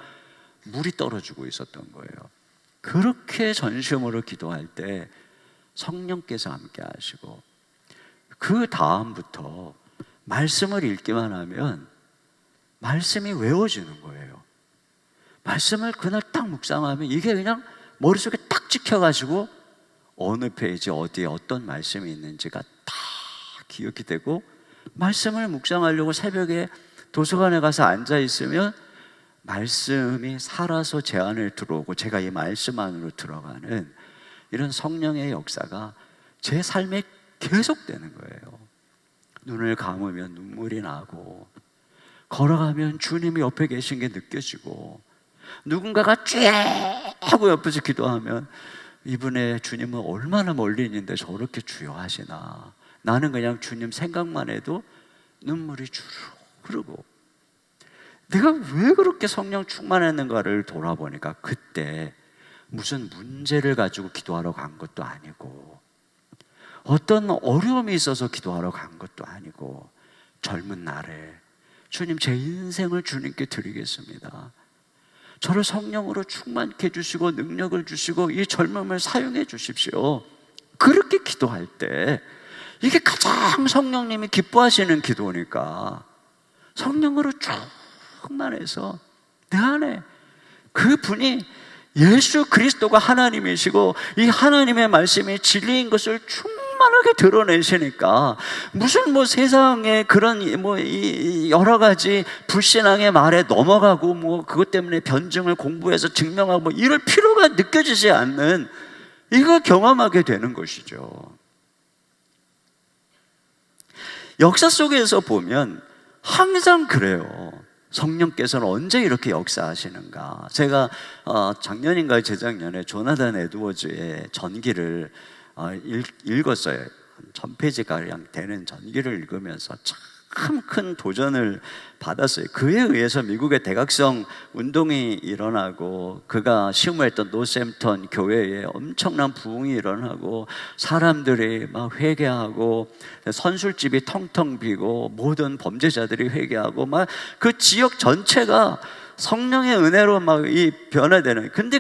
물이 떨어지고 있었던 거예요. 그렇게 전심으로 기도할 때 성령께서 함께 하시고, 그 다음부터 말씀을 읽기만 하면 말씀이 외워지는 거예요. 말씀을 그날 딱 묵상하면 이게 그냥 머릿속에 딱 찍혀가지고 어느 페이지 어디에 어떤 말씀이 있는지가 다 기억이 되고, 말씀을 묵상하려고 새벽에 도서관에 가서 앉아있으면 말씀이 살아서 제 안에 들어오고 제가 이 말씀 안으로 들어가는 이런 성령의 역사가 제 삶에 계속되는 거예요. 눈을 감으면 눈물이 나고, 걸어가면 주님이 옆에 계신 게 느껴지고, 누군가가 쫙 하고 옆에서 기도하면 이분의 주님은 얼마나 멀리 있는데 저렇게 주여 하시나. 나는 그냥 주님 생각만 해도 눈물이 주르륵 흐르고, 내가 왜 그렇게 성령 충만했는가를 돌아보니까 그때 무슨 문제를 가지고 기도하러 간 것도 아니고, 어떤 어려움이 있어서 기도하러 간 것도 아니고, 젊은 날에 주님, 제 인생을 주님께 드리겠습니다. 저를 성령으로 충만케 해주시고 능력을 주시고 이 젊음을 사용해 주십시오. 그렇게 기도할 때 이게 가장 성령님이 기뻐하시는 기도니까 성령으로 충만해서 내 안에 그분이 예수 그리스도가 하나님이시고 이 하나님의 말씀이 진리인 것을 충만히 충만하게 드러내시니까 무슨 뭐 세상에 그런 이 여러 가지 불신앙의 말에 넘어가고 뭐 그것 때문에 변증을 공부해서 증명하고 뭐 이럴 필요가 느껴지지 않는 이걸 경험하게 되는 것이죠. 역사 속에서 보면 항상 그래요. 성령께서는 언제 이렇게 역사하시는가? 제가 작년인가 재작년에 조나단 에드워즈의 전기를 읽었어요. 1000페이지가량 되는 전기를 읽으면서 참 큰 도전을 받았어요. 그에 의해서 미국의 대각성 운동이 일어나고 그가 시무했던 노샘턴 교회에 엄청난 부흥이 일어나고 사람들이 막 회개하고 선술집이 텅텅 비고 모든 범죄자들이 회개하고 막 그 지역 전체가 성령의 은혜로 막 이 변화되는. 근데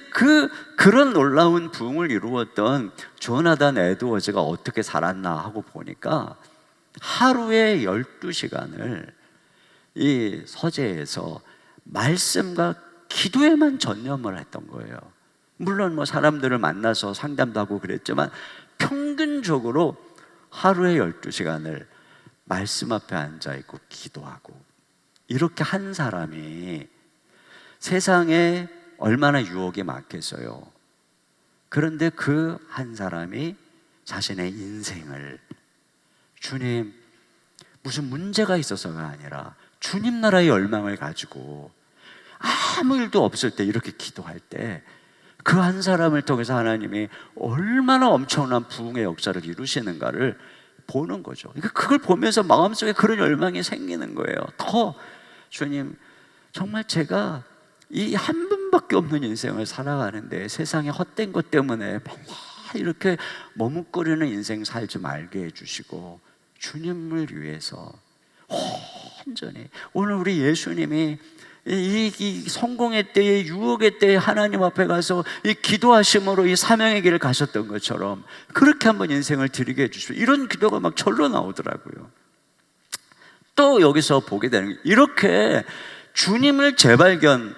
그런 놀라운 부흥을 이루었던 조나단 에드워즈가 어떻게 살았나 하고 보니까 하루에 12시간을 이 서재에서 말씀과 기도에만 전념을 했던 거예요. 물론 뭐 사람들을 만나서 상담도 하고 그랬지만 평균적으로 하루에 12시간을 말씀 앞에 앉아 있고 기도하고, 이렇게 한 사람이 세상에 얼마나 유혹이 많겠어요. 그런데 그 한 사람이 자신의 인생을 주님, 무슨 문제가 있어서가 아니라 주님 나라의 열망을 가지고 아무 일도 없을 때 이렇게 기도할 때 그 한 사람을 통해서 하나님이 얼마나 엄청난 부흥의 역사를 이루시는가를 보는 거죠. 그러니까 그걸 보면서 마음속에 그런 열망이 생기는 거예요. 더 주님, 정말 제가 이 한 분밖에 없는 인생을 살아가는데 세상에 헛된 것 때문에 맨날 이렇게 머뭇거리는 인생 살지 말게 해주시고 주님을 위해서 온전히, 오늘 우리 예수님이 이 성공의 때에, 유혹의 때에 하나님 앞에 가서 이 기도하심으로 이 사명의 길을 가셨던 것처럼 그렇게 한번 인생을 드리게 해주시고, 이런 기도가 막 절로 나오더라고요. 또 여기서 보게 되는 게, 이렇게 주님을 재발견하니까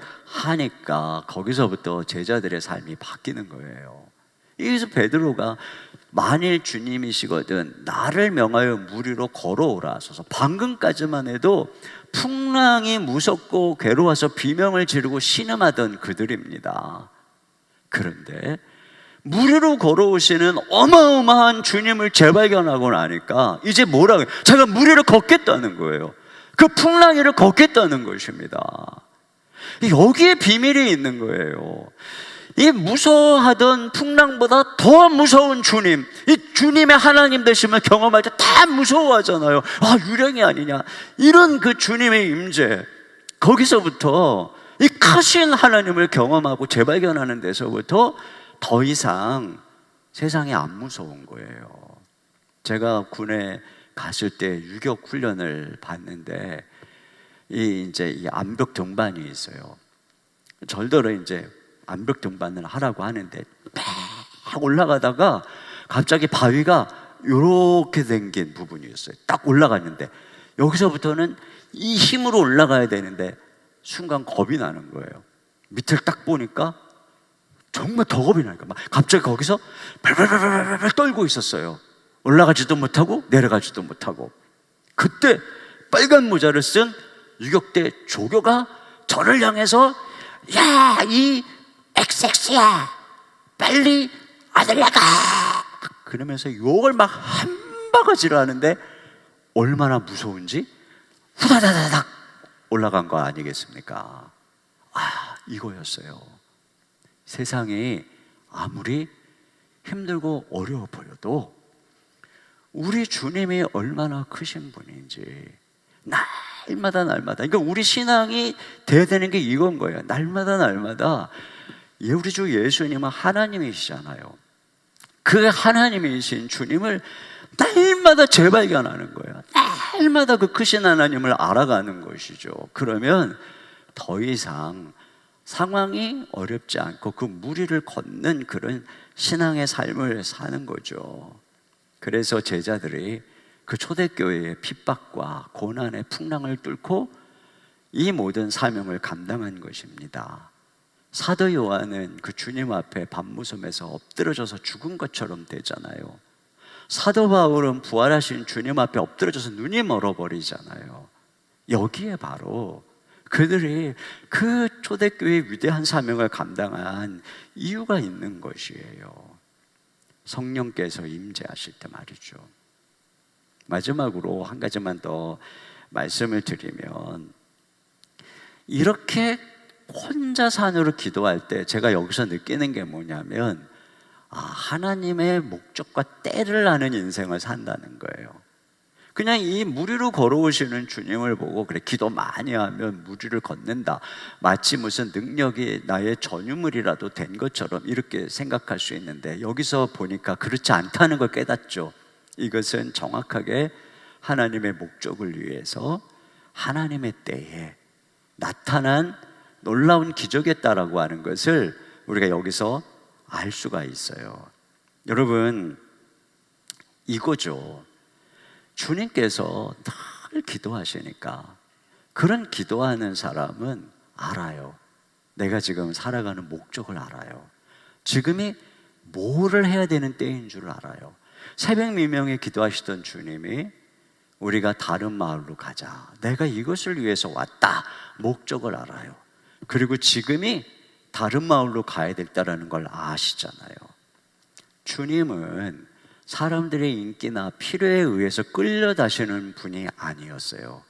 거기서부터 제자들의 삶이 바뀌는 거예요. 여기서 베드로가 만일 주님이시거든 나를 명하여 물 위로 걸어오라 하소서. 방금까지만 해도 풍랑이 무섭고 괴로워서 비명을 지르고 신음하던 그들입니다. 그런데 물 위로 걸어오시는 어마어마한 주님을 재발견하고 나니까 이제 뭐라고, 제가 물 위로 걷겠다는 거예요. 그 풍랑 위를 걷겠다는 것입니다. 여기에 비밀이 있는 거예요. 이 무서워하던 풍랑보다 더 무서운 주님, 이 주님의 하나님 되심을 경험할 때 다 무서워하잖아요. 아, 유령이 아니냐, 이런 그 주님의 임재, 거기서부터 이 크신 하나님을 경험하고 재발견하는 데서부터 더 이상 세상이 안 무서운 거예요. 제가 군에 갔을 때 유격 훈련을 받는데 이 암벽 등반이 있어요. 절더러 이제 암벽 등반을 하라고 하는데 막 올라가다가 갑자기 바위가 이렇게 생긴 부분이었어요. 딱 올라갔는데 여기서부터는 이 힘으로 올라가야 되는데 순간 겁이 나는 거예요. 밑을 딱 보니까 정말 더 겁이 나니까 막 갑자기 거기서 발발발발발 떨고 있었어요. 올라가지도 못하고 내려가지도 못하고. 그때 빨간 모자를 쓴 유격대 조교가 저를 향해서, 야, 이 XX야, 빨리 어딜 나가, 그러면서 욕을 막 한 바가지를 하는데 얼마나 무서운지 후다다다닥 올라간 거 아니겠습니까? 아, 이거였어요. 세상이 아무리 힘들고 어려워 보여도 우리 주님이 얼마나 크신 분인지 날마다 그러니까 우리 신앙이 돼야 되는 게 이건 거예요. 날마다 우리 주 예수님은 하나님이시잖아요. 그 하나님이신 주님을 날마다 재발견하는 거예요. 날마다 그 크신 하나님을 알아가는 것이죠. 그러면 더 이상 상황이 어렵지 않고 그 무리를 걷는 그런 신앙의 삶을 사는 거죠. 그래서 제자들이 그 초대교회의 핍박과 고난의 풍랑을 뚫고 이 모든 사명을 감당한 것입니다. 사도 요한은 그 주님 앞에 밤무섬에서 엎드려져서 죽은 것처럼 되잖아요. 사도 바울은 부활하신 주님 앞에 엎드려져서 눈이 멀어버리잖아요. 여기에 바로 그들이 그 초대교회의 위대한 사명을 감당한 이유가 있는 것이에요. 성령께서 임재하실 때 말이죠. 마지막으로 한 가지만 더 말씀을 드리면, 이렇게 혼자 산으로 기도할 때 제가 여기서 느끼는 게 뭐냐면, 하나님의 목적과 때를 아는 인생을 산다는 거예요. 그냥 이 무리로 걸어오시는 주님을 보고 그래 기도 많이 하면 무리를 걷는다, 마치 무슨 능력이 나의 전유물이라도 된 것처럼 이렇게 생각할 수 있는데, 여기서 보니까 그렇지 않다는 걸 깨닫죠. 이것은 정확하게 하나님의 목적을 위해서 하나님의 때에 나타난 놀라운 기적이었다라고 하는 것을 우리가 여기서 알 수가 있어요. 여러분, 이거죠. 주님께서 늘 기도하시니까 그런 기도하는 사람은 알아요. 내가 지금 살아가는 목적을 알아요. 지금이 뭐를 해야 되는 때인 줄 알아요. 새벽 미명에 기도하시던 주님이 우리가 다른 마을로 가자, 내가 이것을 위해서 왔다, 목적을 알아요. 그리고 지금이 다른 마을로 가야 됐다라는 걸 아시잖아요. 주님은 사람들의 인기나 필요에 의해서 끌려다시는 분이 아니었어요.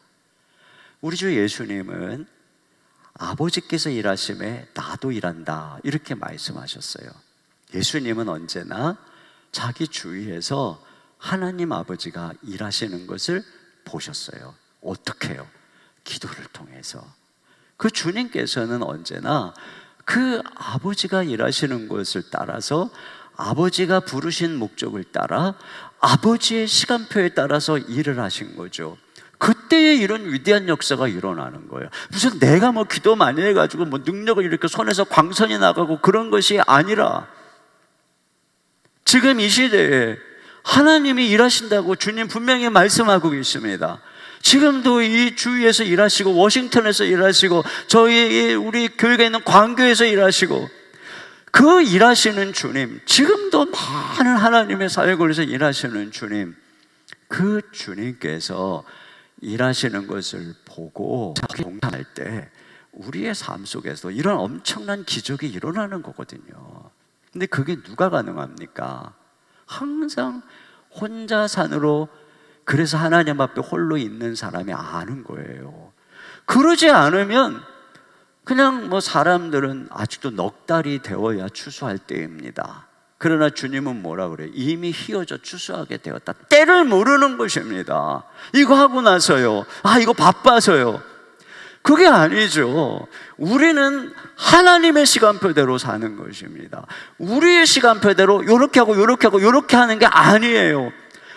우리 주 예수님은 아버지께서 일하심에 나도 일한다, 이렇게 말씀하셨어요. 예수님은 언제나 자기 주위에서 하나님 아버지가 일하시는 것을 보셨어요. 어떻게 해요? 기도를 통해서. 그 주님께서는 언제나 그 아버지가 일하시는 것을 따라서, 아버지가 부르신 목적을 따라 아버지의 시간표에 따라서 일을 하신 거죠. 그때에 이런 위대한 역사가 일어나는 거예요. 무슨 내가 뭐 기도 많이 해가지고 뭐 능력을 이렇게 손에서 광선이 나가고 그런 것이 아니라, 지금 이 시대에 하나님이 일하신다고 주님 분명히 말씀하고 계십니다. 지금도 이 주위에서 일하시고, 워싱턴에서 일하시고, 우리 교회가 있는 광교에서 일하시고, 그 일하시는 주님, 지금도 많은 하나님의 사역을 위해서 일하시는 주님, 그 주님께서 일하시는 것을 보고 동참할 때 우리의 삶 속에서 이런 엄청난 기적이 일어나는 거거든요. 근데 그게 누가 가능합니까? 항상 혼자 산으로, 그래서 하나님 앞에 홀로 있는 사람이 아는 거예요. 그러지 않으면 그냥 뭐 사람들은 아직도 넉 달이 되어야 추수할 때입니다. 그러나 주님은 뭐라 그래요? 이미 희어져 추수하게 되었다. 때를 모르는 것입니다. 이거 하고 나서요, 이거 바빠서요. 그게 아니죠. 우리는 하나님의 시간표대로 사는 것입니다. 우리의 시간표대로 요렇게 하고 요렇게 하고 요렇게 하는 게 아니에요.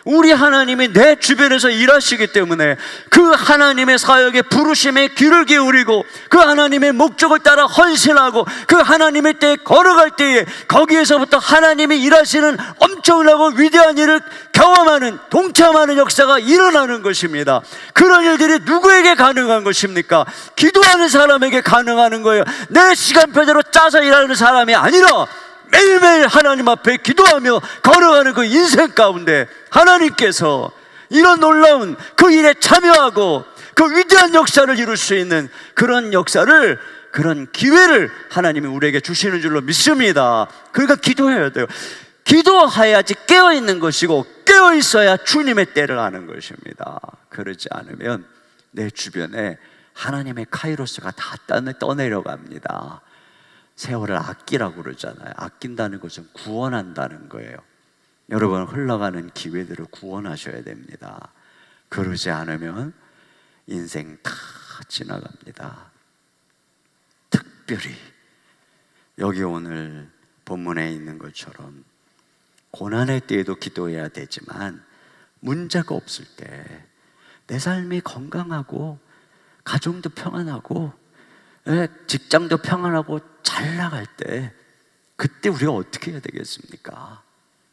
우리 하나님이 내 주변에서 일하시기 때문에 그 하나님의 사역에 부르심에 귀를 기울이고 그 하나님의 목적을 따라 헌신하고 그 하나님의 때에 걸어갈 때에 거기에서부터 하나님이 일하시는 엄청나고 위대한 일을 경험하는, 동참하는 역사가 일어나는 것입니다. 그런 일들이 누구에게 가능한 것입니까? 기도하는 사람에게 가능한 거예요. 내 시간표대로 짜서 일하는 사람이 아니라 매일매일 하나님 앞에 기도하며 걸어가는 그 인생 가운데 하나님께서 이런 놀라운 그 일에 참여하고 그 위대한 역사를 이룰 수 있는 그런 역사를, 그런 기회를 하나님이 우리에게 주시는 줄로 믿습니다. 그러니까 기도해야 돼요. 기도해야지 깨어있는 것이고, 깨어있어야 주님의 때를 아는 것입니다. 그러지 않으면 내 주변에 하나님의 카이로스가 다 떠내려갑니다. 세월을 아끼라고 그러잖아요. 아낀다는 것은 구원한다는 거예요. 여러분, 흘러가는 기회들을 구원하셔야 됩니다. 그러지 않으면 인생 다 지나갑니다. 특별히 여기 오늘 본문에 있는 것처럼 고난의 때에도 기도해야 되지만, 문제가 없을 때, 내 삶이 건강하고 가정도 평안하고 직장도 평안하고 잘 나갈 때, 그때 우리가 어떻게 해야 되겠습니까?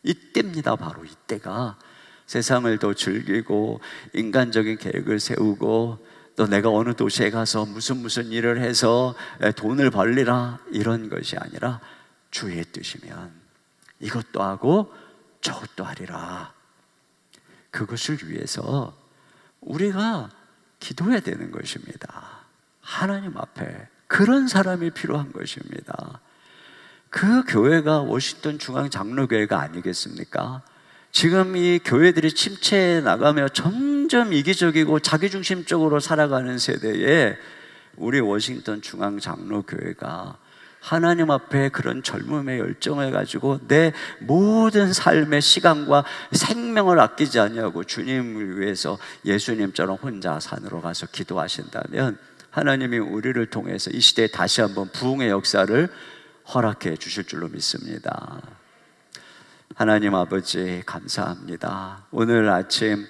이때입니다. 바로 이때가 세상을 더 즐기고 인간적인 계획을 세우고 또 내가 어느 도시에 가서 무슨 일을 해서 돈을 벌리라, 이런 것이 아니라 주의 뜻이면 이것도 하고 저것도 하리라. 그것을 위해서 우리가 기도해야 되는 것입니다. 하나님 앞에 그런 사람이 필요한 것입니다. 그 교회가 워싱턴 중앙 장로교회가 아니겠습니까? 지금 이 교회들이 침체해 나가며 점점 이기적이고 자기중심적으로 살아가는 세대에 우리 워싱턴 중앙 장로교회가 하나님 앞에 그런 젊음의 열정을 가지고 내 모든 삶의 시간과 생명을 아끼지 아니하고 주님을 위해서 예수님처럼 혼자 산으로 가서 기도하신다면 하나님이 우리를 통해서 이 시대에 다시 한번 부흥의 역사를 허락해 주실 줄로 믿습니다. 하나님 아버지 감사합니다. 오늘 아침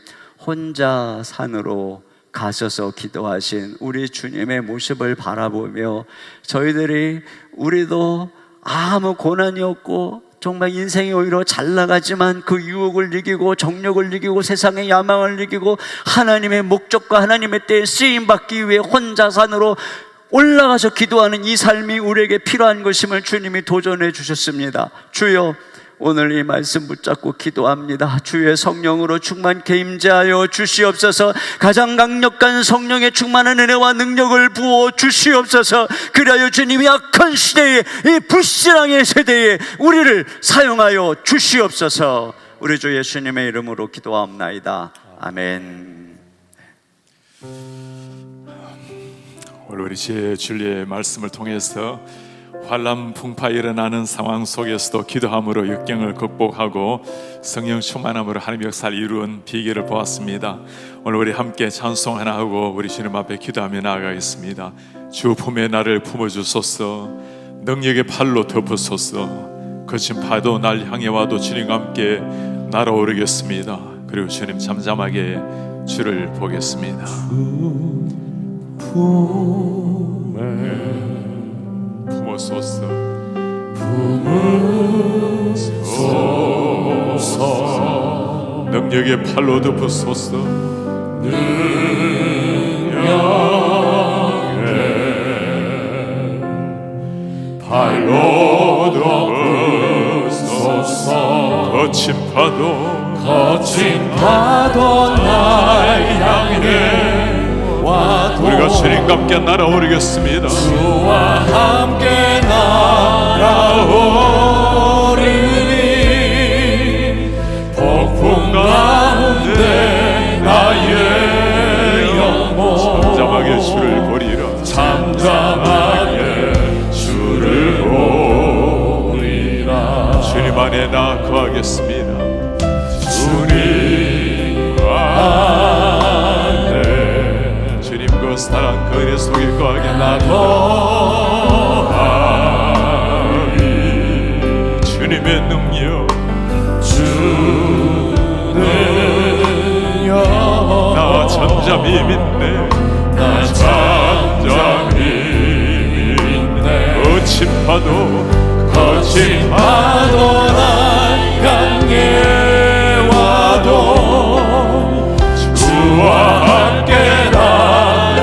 혼자 산으로 가셔서 기도하신 우리 주님의 모습을 바라보며 우리도 아무 고난이 없고 정말 인생이 오히려 잘 나가지만 그 유혹을 이기고 정욕을 이기고 세상의 야망을 이기고 하나님의 목적과 하나님의 때에 쓰임받기 위해 혼자 산으로 올라가서 기도하는 이 삶이 우리에게 필요한 것임을 주님이 도전해 주셨습니다. 주여, 오늘 이 말씀 붙잡고 기도합니다. 주의 성령으로 충만케 임재하여 주시옵소서. 가장 강력한 성령의 충만한 은혜와 능력을 부어 주시옵소서. 그리하여 주님이 악한 시대에, 이 불신앙의 세대에 우리를 사용하여 주시옵소서. 우리 주 예수님의 이름으로 기도하옵나이다. 아멘. 오늘 우리 진리의 말씀을 통해서 환란 풍파 일어나는 상황 속에서도 기도함으로 역경을 극복하고 성령 충만함으로 하나님의 역사를 이루는 비결을 보았습니다. 오늘 우리 함께 찬송 하나 하고 우리 주님 앞에 기도하며 나아가겠습니다. 주 품에 나를 품어주소서. 능력의 팔로 덮으소서. 거친 파도 날 향해 와도 주님과 함께 날아오르겠습니다. 그리고 주님 잠잠하게 주를 보겠습니다. 품으소서. 능력의 팔로 덮으소서. 팔로 덮으소서. 거친 파도 날 향해 와도 우리가 주님과 함께 날아오르겠습니다. 주와 함께 날아오르니 폭풍 가운데 나의 영혼 잠잠하게 주를 보리라. 잠잠하게 주를 보리라. 주님 안에 나 거하겠습니다. 주님 안에 주님 그 사랑 그 은혜 속에 거하게 나 거하리. 주님의 능력 나 잠잠히 믿네. 나 잠잠히 믿네. 거친 파도 날 향해 와도 주와 함께 날아오르니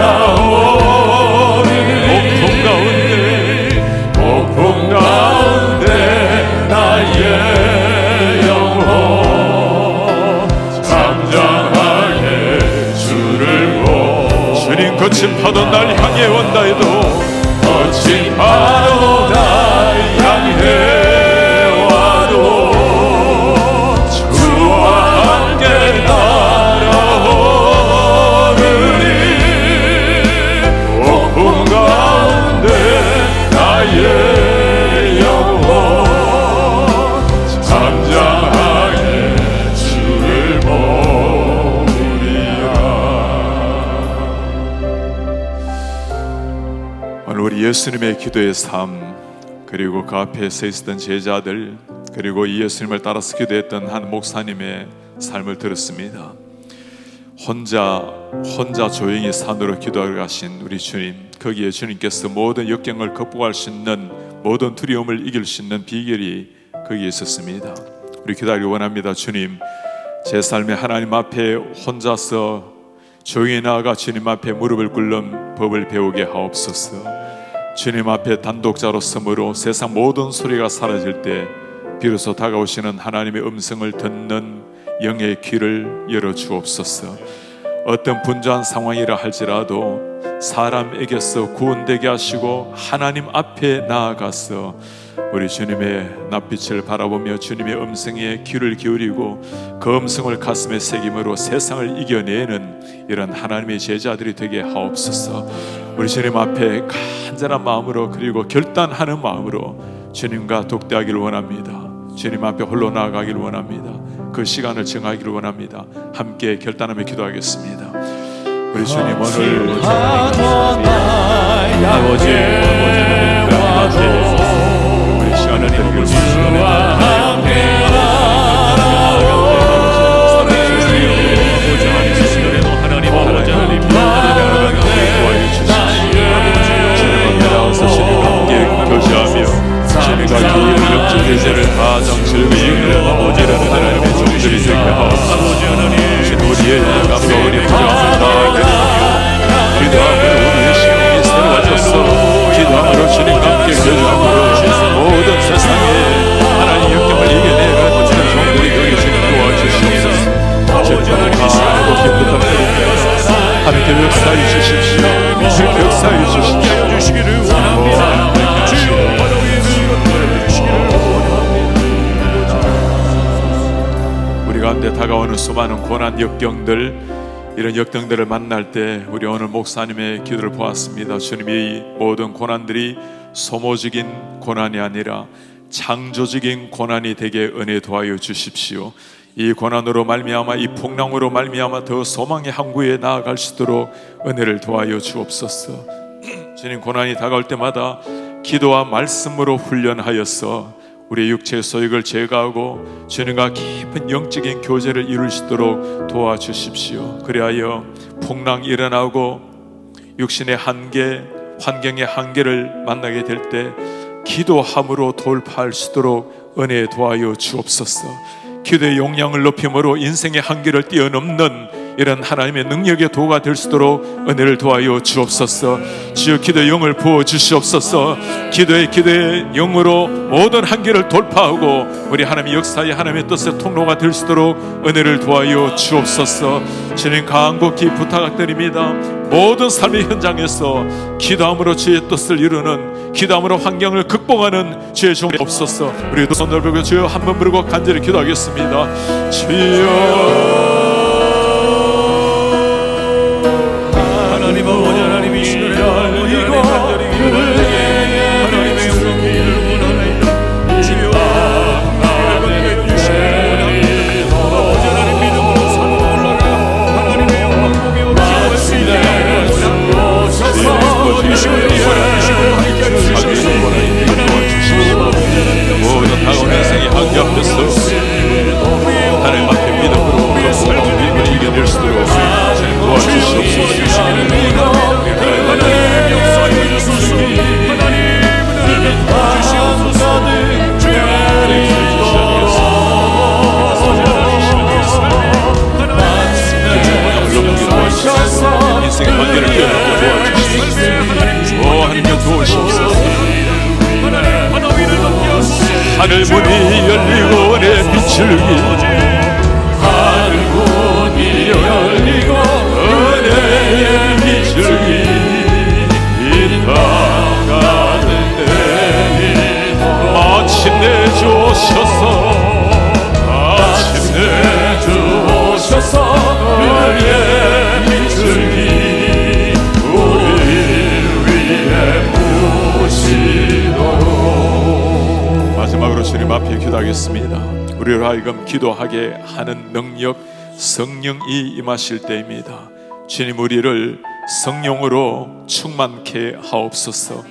폭풍 가운데 나의 영혼 잠잠하게 주를 보. 주님 거친 파도 날 향해 온다 해도 거친 파도 날 향해 와도 주와 함께 날아오르니 폭풍 가운데 나의 영혼 잠잠하게 주를 보리라. 오늘 우리 예수님의 기도의 삶, 그리고 그 앞에 서 있었던 제자들, 그리고 이 예수님을 따라서 기도했던 한 목사님의 삶을 들었습니다. 혼자 조용히 산으로 기도하러 가신 우리 주님, 거기에 주님께서 모든 역경을 극복할 수 있는, 모든 두려움을 이길 수 있는 비결이 거기에 있었습니다. 우리 기도하기 원합니다. 주님, 제 삶에 하나님 앞에 혼자서 조용히 나아가 주님 앞에 무릎을 꿇는 법을 배우게 하옵소서. 주님 앞에 단독자로 섬으로 세상 모든 소리가 사라질 때 비로소 다가오시는 하나님의 음성을 듣는 영의 귀를 열어 주옵소서. 어떤 분주한 상황이라 할지라도 사람에게서 구원되게 하시고 하나님 앞에 나아가서 우리 주님의 낯빛을 바라보며 주님의 음성에 귀를 기울이고 그 음성을 가슴에 새김으로 세상을 이겨내는 이런 하나님의 제자들이 되게 하옵소서. 우리 주님 앞에 간절한 마음으로 그리고 결단하는 마음으로 주님과 독대하기를 원합니다. 주님 앞에 홀로 나아가기를 원합니다. 그 시간을 정하기를 원합니다. 함께 결단하며 기도하겠습니다. 우리 주님 오늘 아버지의 우리 시간을 드리기를 제자를 가장 즐거이 아버지라는 하나님의 종들이 되게 하옵소서. 우리의 감사원이 부정을 다하게 되며 기도함으로 우리의 심령이 새로워졌어. 기도함으로 주님과 함께 교제함으로 모든 세상에 하나님의 역경을 이겨내는 모든 종들이 되게 주님 도와주시옵소서. 주님을 간곡히 부탁드립니다. 하나님께 역사해 주십시오. 역사해 주십시오. 우리 가운데 다가오는 수많은 고난 역경들, 이런 역경들을 만날 때 우리 오늘 목사님의 기도를 보았습니다. 주님이 모든 고난들이 소모적인 고난이 아니라 창조적인 고난이 되게 은혜 도하여 주십시오. 이 고난으로 말미암아 이 풍랑으로 말미암아 더 소망의 항구에 나아갈 수 있도록 은혜를 도하여 주옵소서. 주님, 고난이 다가올 때마다 기도와 말씀으로 훈련하여서 우리의 육체의 소욕을 제거하고 주님과 깊은 영적인 교제를 이룰 수 있도록 도와주십시오. 그리하여 풍랑이 일어나고 육신의 한계, 환경의 한계를 만나게 될 때 기도함으로 돌파할 수 있도록 은혜 도하여 주옵소서. 기도의 용량을 높임으로 인생의 한계를 뛰어넘는 이런 하나님의 능력의 도가 될 수 있도록 은혜를 도하여 주옵소서. 주여, 기도의 영을 부어 주시옵소서. 기도의 영으로 모든 한계를 돌파하고 우리 하나님의 역사의 하나님의 뜻의 통로가 될 수 있도록 은혜를 도하여 주옵소서. 주님, 간곡히 부탁드립니다. 모든 삶의 현장에서 기도함으로 주의 뜻을 이루는, 기도함으로 환경을 극복하는 주의 종이 없소서. 우리도 손 들고 주여 한번 부르고 간절히 기도하겠습니다. 주여, 하나님 아버지, 하나님이 시간에 아버지를 간절히 기도하게 하나님의 영광을 원하나이다. 주여, 하나님을 갖게 해주시기 원합니다. 아버지 하나님 믿음으로 산으로 올라가 하나님의 영광 보게 기도했습니다. 이 시간에 원하시고 함께 해주시옵소서. 모든 다가오는 인생의 한계 앞에서 하나님 앞에 믿음으로 그 삶의 믿음을 이겨낼 수 있도록 도와주시옵소서. 인생의 관계를 깨닫고 도와주시옵소서. 하나님께 도우시옵소서. 하늘 문이 열리고 내 빛을 하늘 문이 열리고 은혜의 빛을 마침내 주셔서 은혜의 빛을 우리를 위해 부으시도록. 마지막으로 주님 앞에 기도하겠습니다. 우리를 하여금 기도하게 하는 능력, 성령이 임하실 때입니다. 주님, 우리를 성령으로 충만케 하옵소서.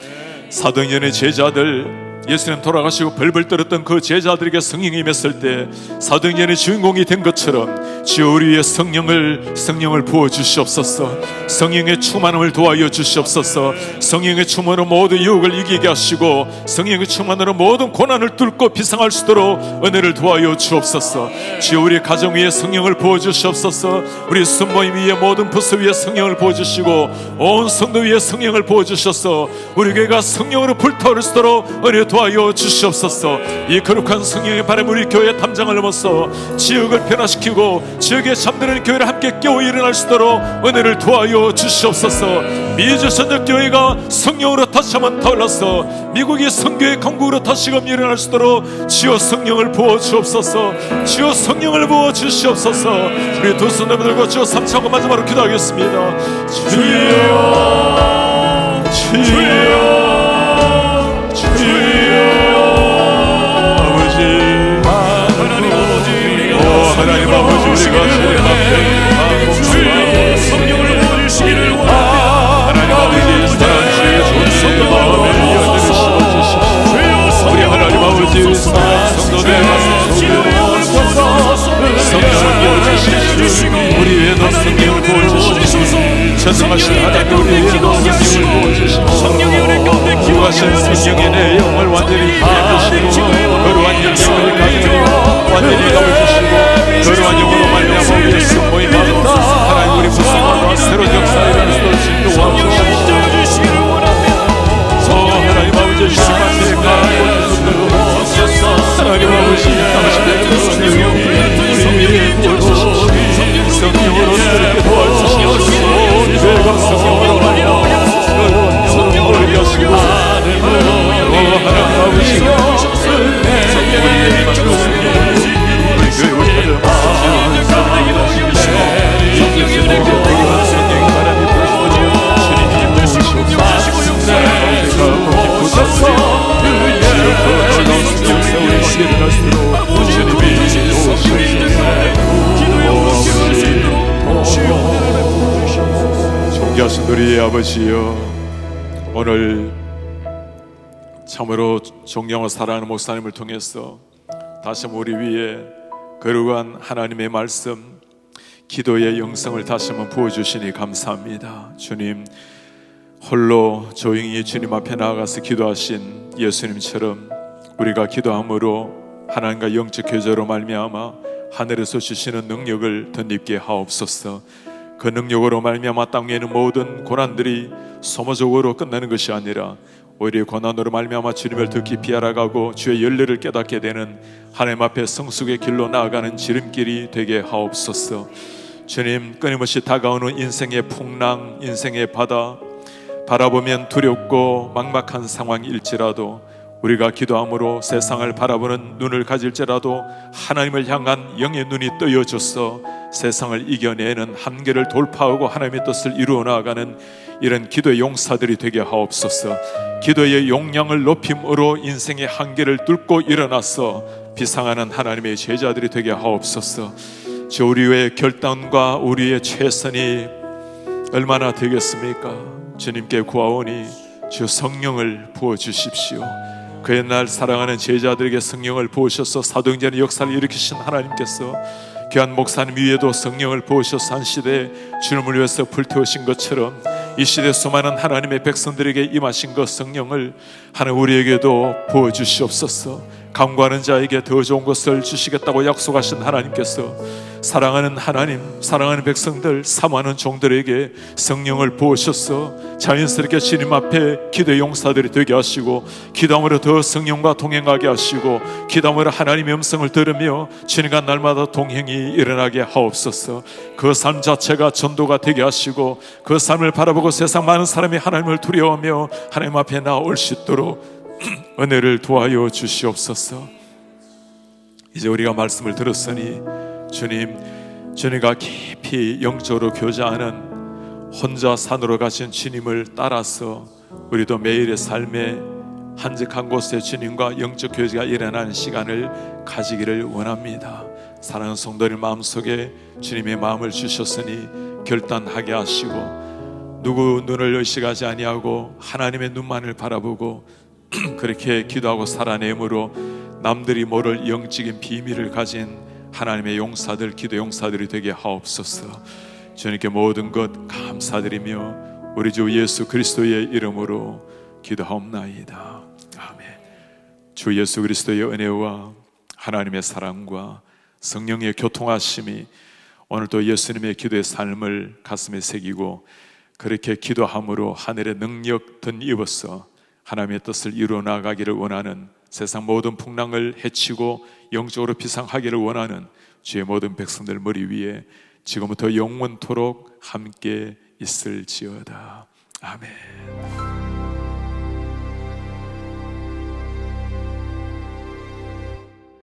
사도행전의 제자들, 예수님 돌아가시고 벌벌 떨었던 그 제자들에게 성령이 임했을 때 사도행전의 주인공이 된 것처럼 주여 우리 위에 성령을 부어 주시옵소서. 성령의 충만함을 도와여 주시옵소서. 성령의 충만으로 모든 유혹을 이기게 하시고 성령의 충만으로 모든 고난을 뚫고 비상할 수 있도록 은혜를 도와여 주옵소서. 주여 우리 가정 위에 성령을 부어 주시옵소서. 우리 순모임 위에 모든 부서 위에 성령을 부어 주시고 온 성도 위에 성령을 부어 주셔서 우리 교회가 성령으로 불타오를 수 있도록 은혜 도와여 주시옵소서. 이 거룩한 성령의 바람 우리 교회의 담장을 넘어서 지역을 변화시키고 지역에 잠드는 교회를 함께 깨워 일어날 수 있도록 은혜를 도와여 주시옵소서. 미주선적 교회가 성령으로 다시 한번 타올라서 미국의 선교의 강국으로 다시금 일어날 수 있도록 주여 성령을 부어 주옵소서. 주여 성령을 부어 주시옵소서. 우리 두 손을 들고 주여 삼창고 마지막으로 기도하겠습니다. 주여 주여 하나님 아버지 우리가 주님 앞에 성령을 부어주시기를 하나님 아버지 사랑주의 좋은 성령을 이어드리시옵소서. 우리 하나님 아버지 사랑 성도들 성령을 부어주시옵소서. 우리 위에도 성령을 부어주시옵소서. 전능하신 하나님 우리 위에도 성령을 부어주시옵소서. 구하신 성령의 내 영을 완전히 깨끗이시고 거룩한 영성을 가지고 완전히 감을 거룩한 영으로 말미암아 우리의 성모임 가운데 하나님 우리 부성화와 새로운 역사에 일어날 수 있도록 도와주시옵소서. 하나님 아버지 주님 앞에 가주옵소서. 하나님 아버지 당신의 성령이 우리 위에 부어주시옵소서. 성령으로 이렇게 도와주시옵소서. 죄가 성령으로 말미암아 어리게 하시고 하나님 아버지 성령이 임하시옵소서. 존귀하신 우리의 아버지여, 오늘 참으로 존경하고 사랑하는 목사님을 통해서 다시 한번 우리 위에 거룩한 하나님의 말씀, 기도의 영성을 다시 한번 부어주시니 감사합니다. 주님, 홀로 조용히 주님 앞에 나아가서 기도하신 예수님처럼 우리가 기도함으로 하나님과 영적 교제로 말미암아 하늘에서 주시는 능력을 덧입게 하옵소서. 그 능력으로 말미암아 땅 위에는 모든 고난들이 소모적으로 끝나는 것이 아니라 오히려 고난으로 말미암아 주님을 더 깊이 알아가고 주의 연례를 깨닫게 되는 하나님 앞에 성숙의 길로 나아가는 지름길이 되게 하옵소서. 주님, 끊임없이 다가오는 인생의 풍랑, 인생의 바다, 바라보면 두렵고 막막한 상황일지라도 우리가 기도함으로 세상을 바라보는 눈을 가질지라도 하나님을 향한 영의 눈이 뜨여져서 세상을 이겨내는 한계를 돌파하고 하나님의 뜻을 이루어 나아가는 이런 기도의 용사들이 되게 하옵소서. 기도의 용량을 높임으로 인생의 한계를 뚫고 일어나서 비상하는 하나님의 제자들이 되게 하옵소서. 저 우리의 결단과 우리의 최선이 얼마나 되겠습니까? 주님께 구하오니 주 성령을 부어주십시오. 그 옛날 사랑하는 제자들에게 성령을 부으셔서 사도행전의 역사를 일으키신 하나님께서 귀한 목사님 위에도 성령을 부으셔서 한 시대에 주님을 위해서 불태우신 것처럼 이 시대 수많은 하나님의 백성들에게 임하신 그 성령을 하나님 우리에게도 부어주시옵소서. 간구하는 자에게 더 좋은 것을 주시겠다고 약속하신 하나님께서 사랑하는 하나님, 사랑하는 백성들, 사모하는 종들에게 성령을 부으셔서 자연스럽게 주님 앞에 기도의 용사들이 되게 하시고 기도함으로 더 성령과 동행하게 하시고 기도함으로 하나님의 음성을 들으며 주님과 날마다 동행이 일어나게 하옵소서. 그 삶 자체가 전도가 되게 하시고 그 삶을 바라보고 세상 많은 사람이 하나님을 두려워하며 하나님 앞에 나올 수 있도록 은혜를 도와여 주시옵소서. 이제 우리가 말씀을 들었으니 주님, 주님과 깊이 영적으로 교제하는 혼자 산으로 가신 주님을 따라서 우리도 매일의 삶에 한적한 곳에 주님과 영적 교제가 일어나는 시간을 가지기를 원합니다. 사랑하는 성도님 마음속에 주님의 마음을 주셨으니 결단하게 하시고 누구 눈을 의식하지 아니하고 하나님의 눈만을 바라보고 그렇게 기도하고 살아내므로 남들이 모를 영적인 비밀을 가진 하나님의 용사들, 기도 용사들이 되게 하옵소서. 주님께 모든 것 감사드리며 우리 주 예수 그리스도의 이름으로 기도하옵나이다. 아멘. 주 예수 그리스도의 은혜와 하나님의 사랑과 성령의 교통하심이 오늘도 예수님의 기도의 삶을 가슴에 새기고 그렇게 기도함으로 하늘의 능력 덧입어서 하나님의 뜻을 이루어 나가기를 원하는, 세상 모든 풍랑을 헤치고 영적으로 비상하기를 원하는 주의 모든 백성들 머리 위에 지금부터 영원토록 함께 있을지어다. 아멘.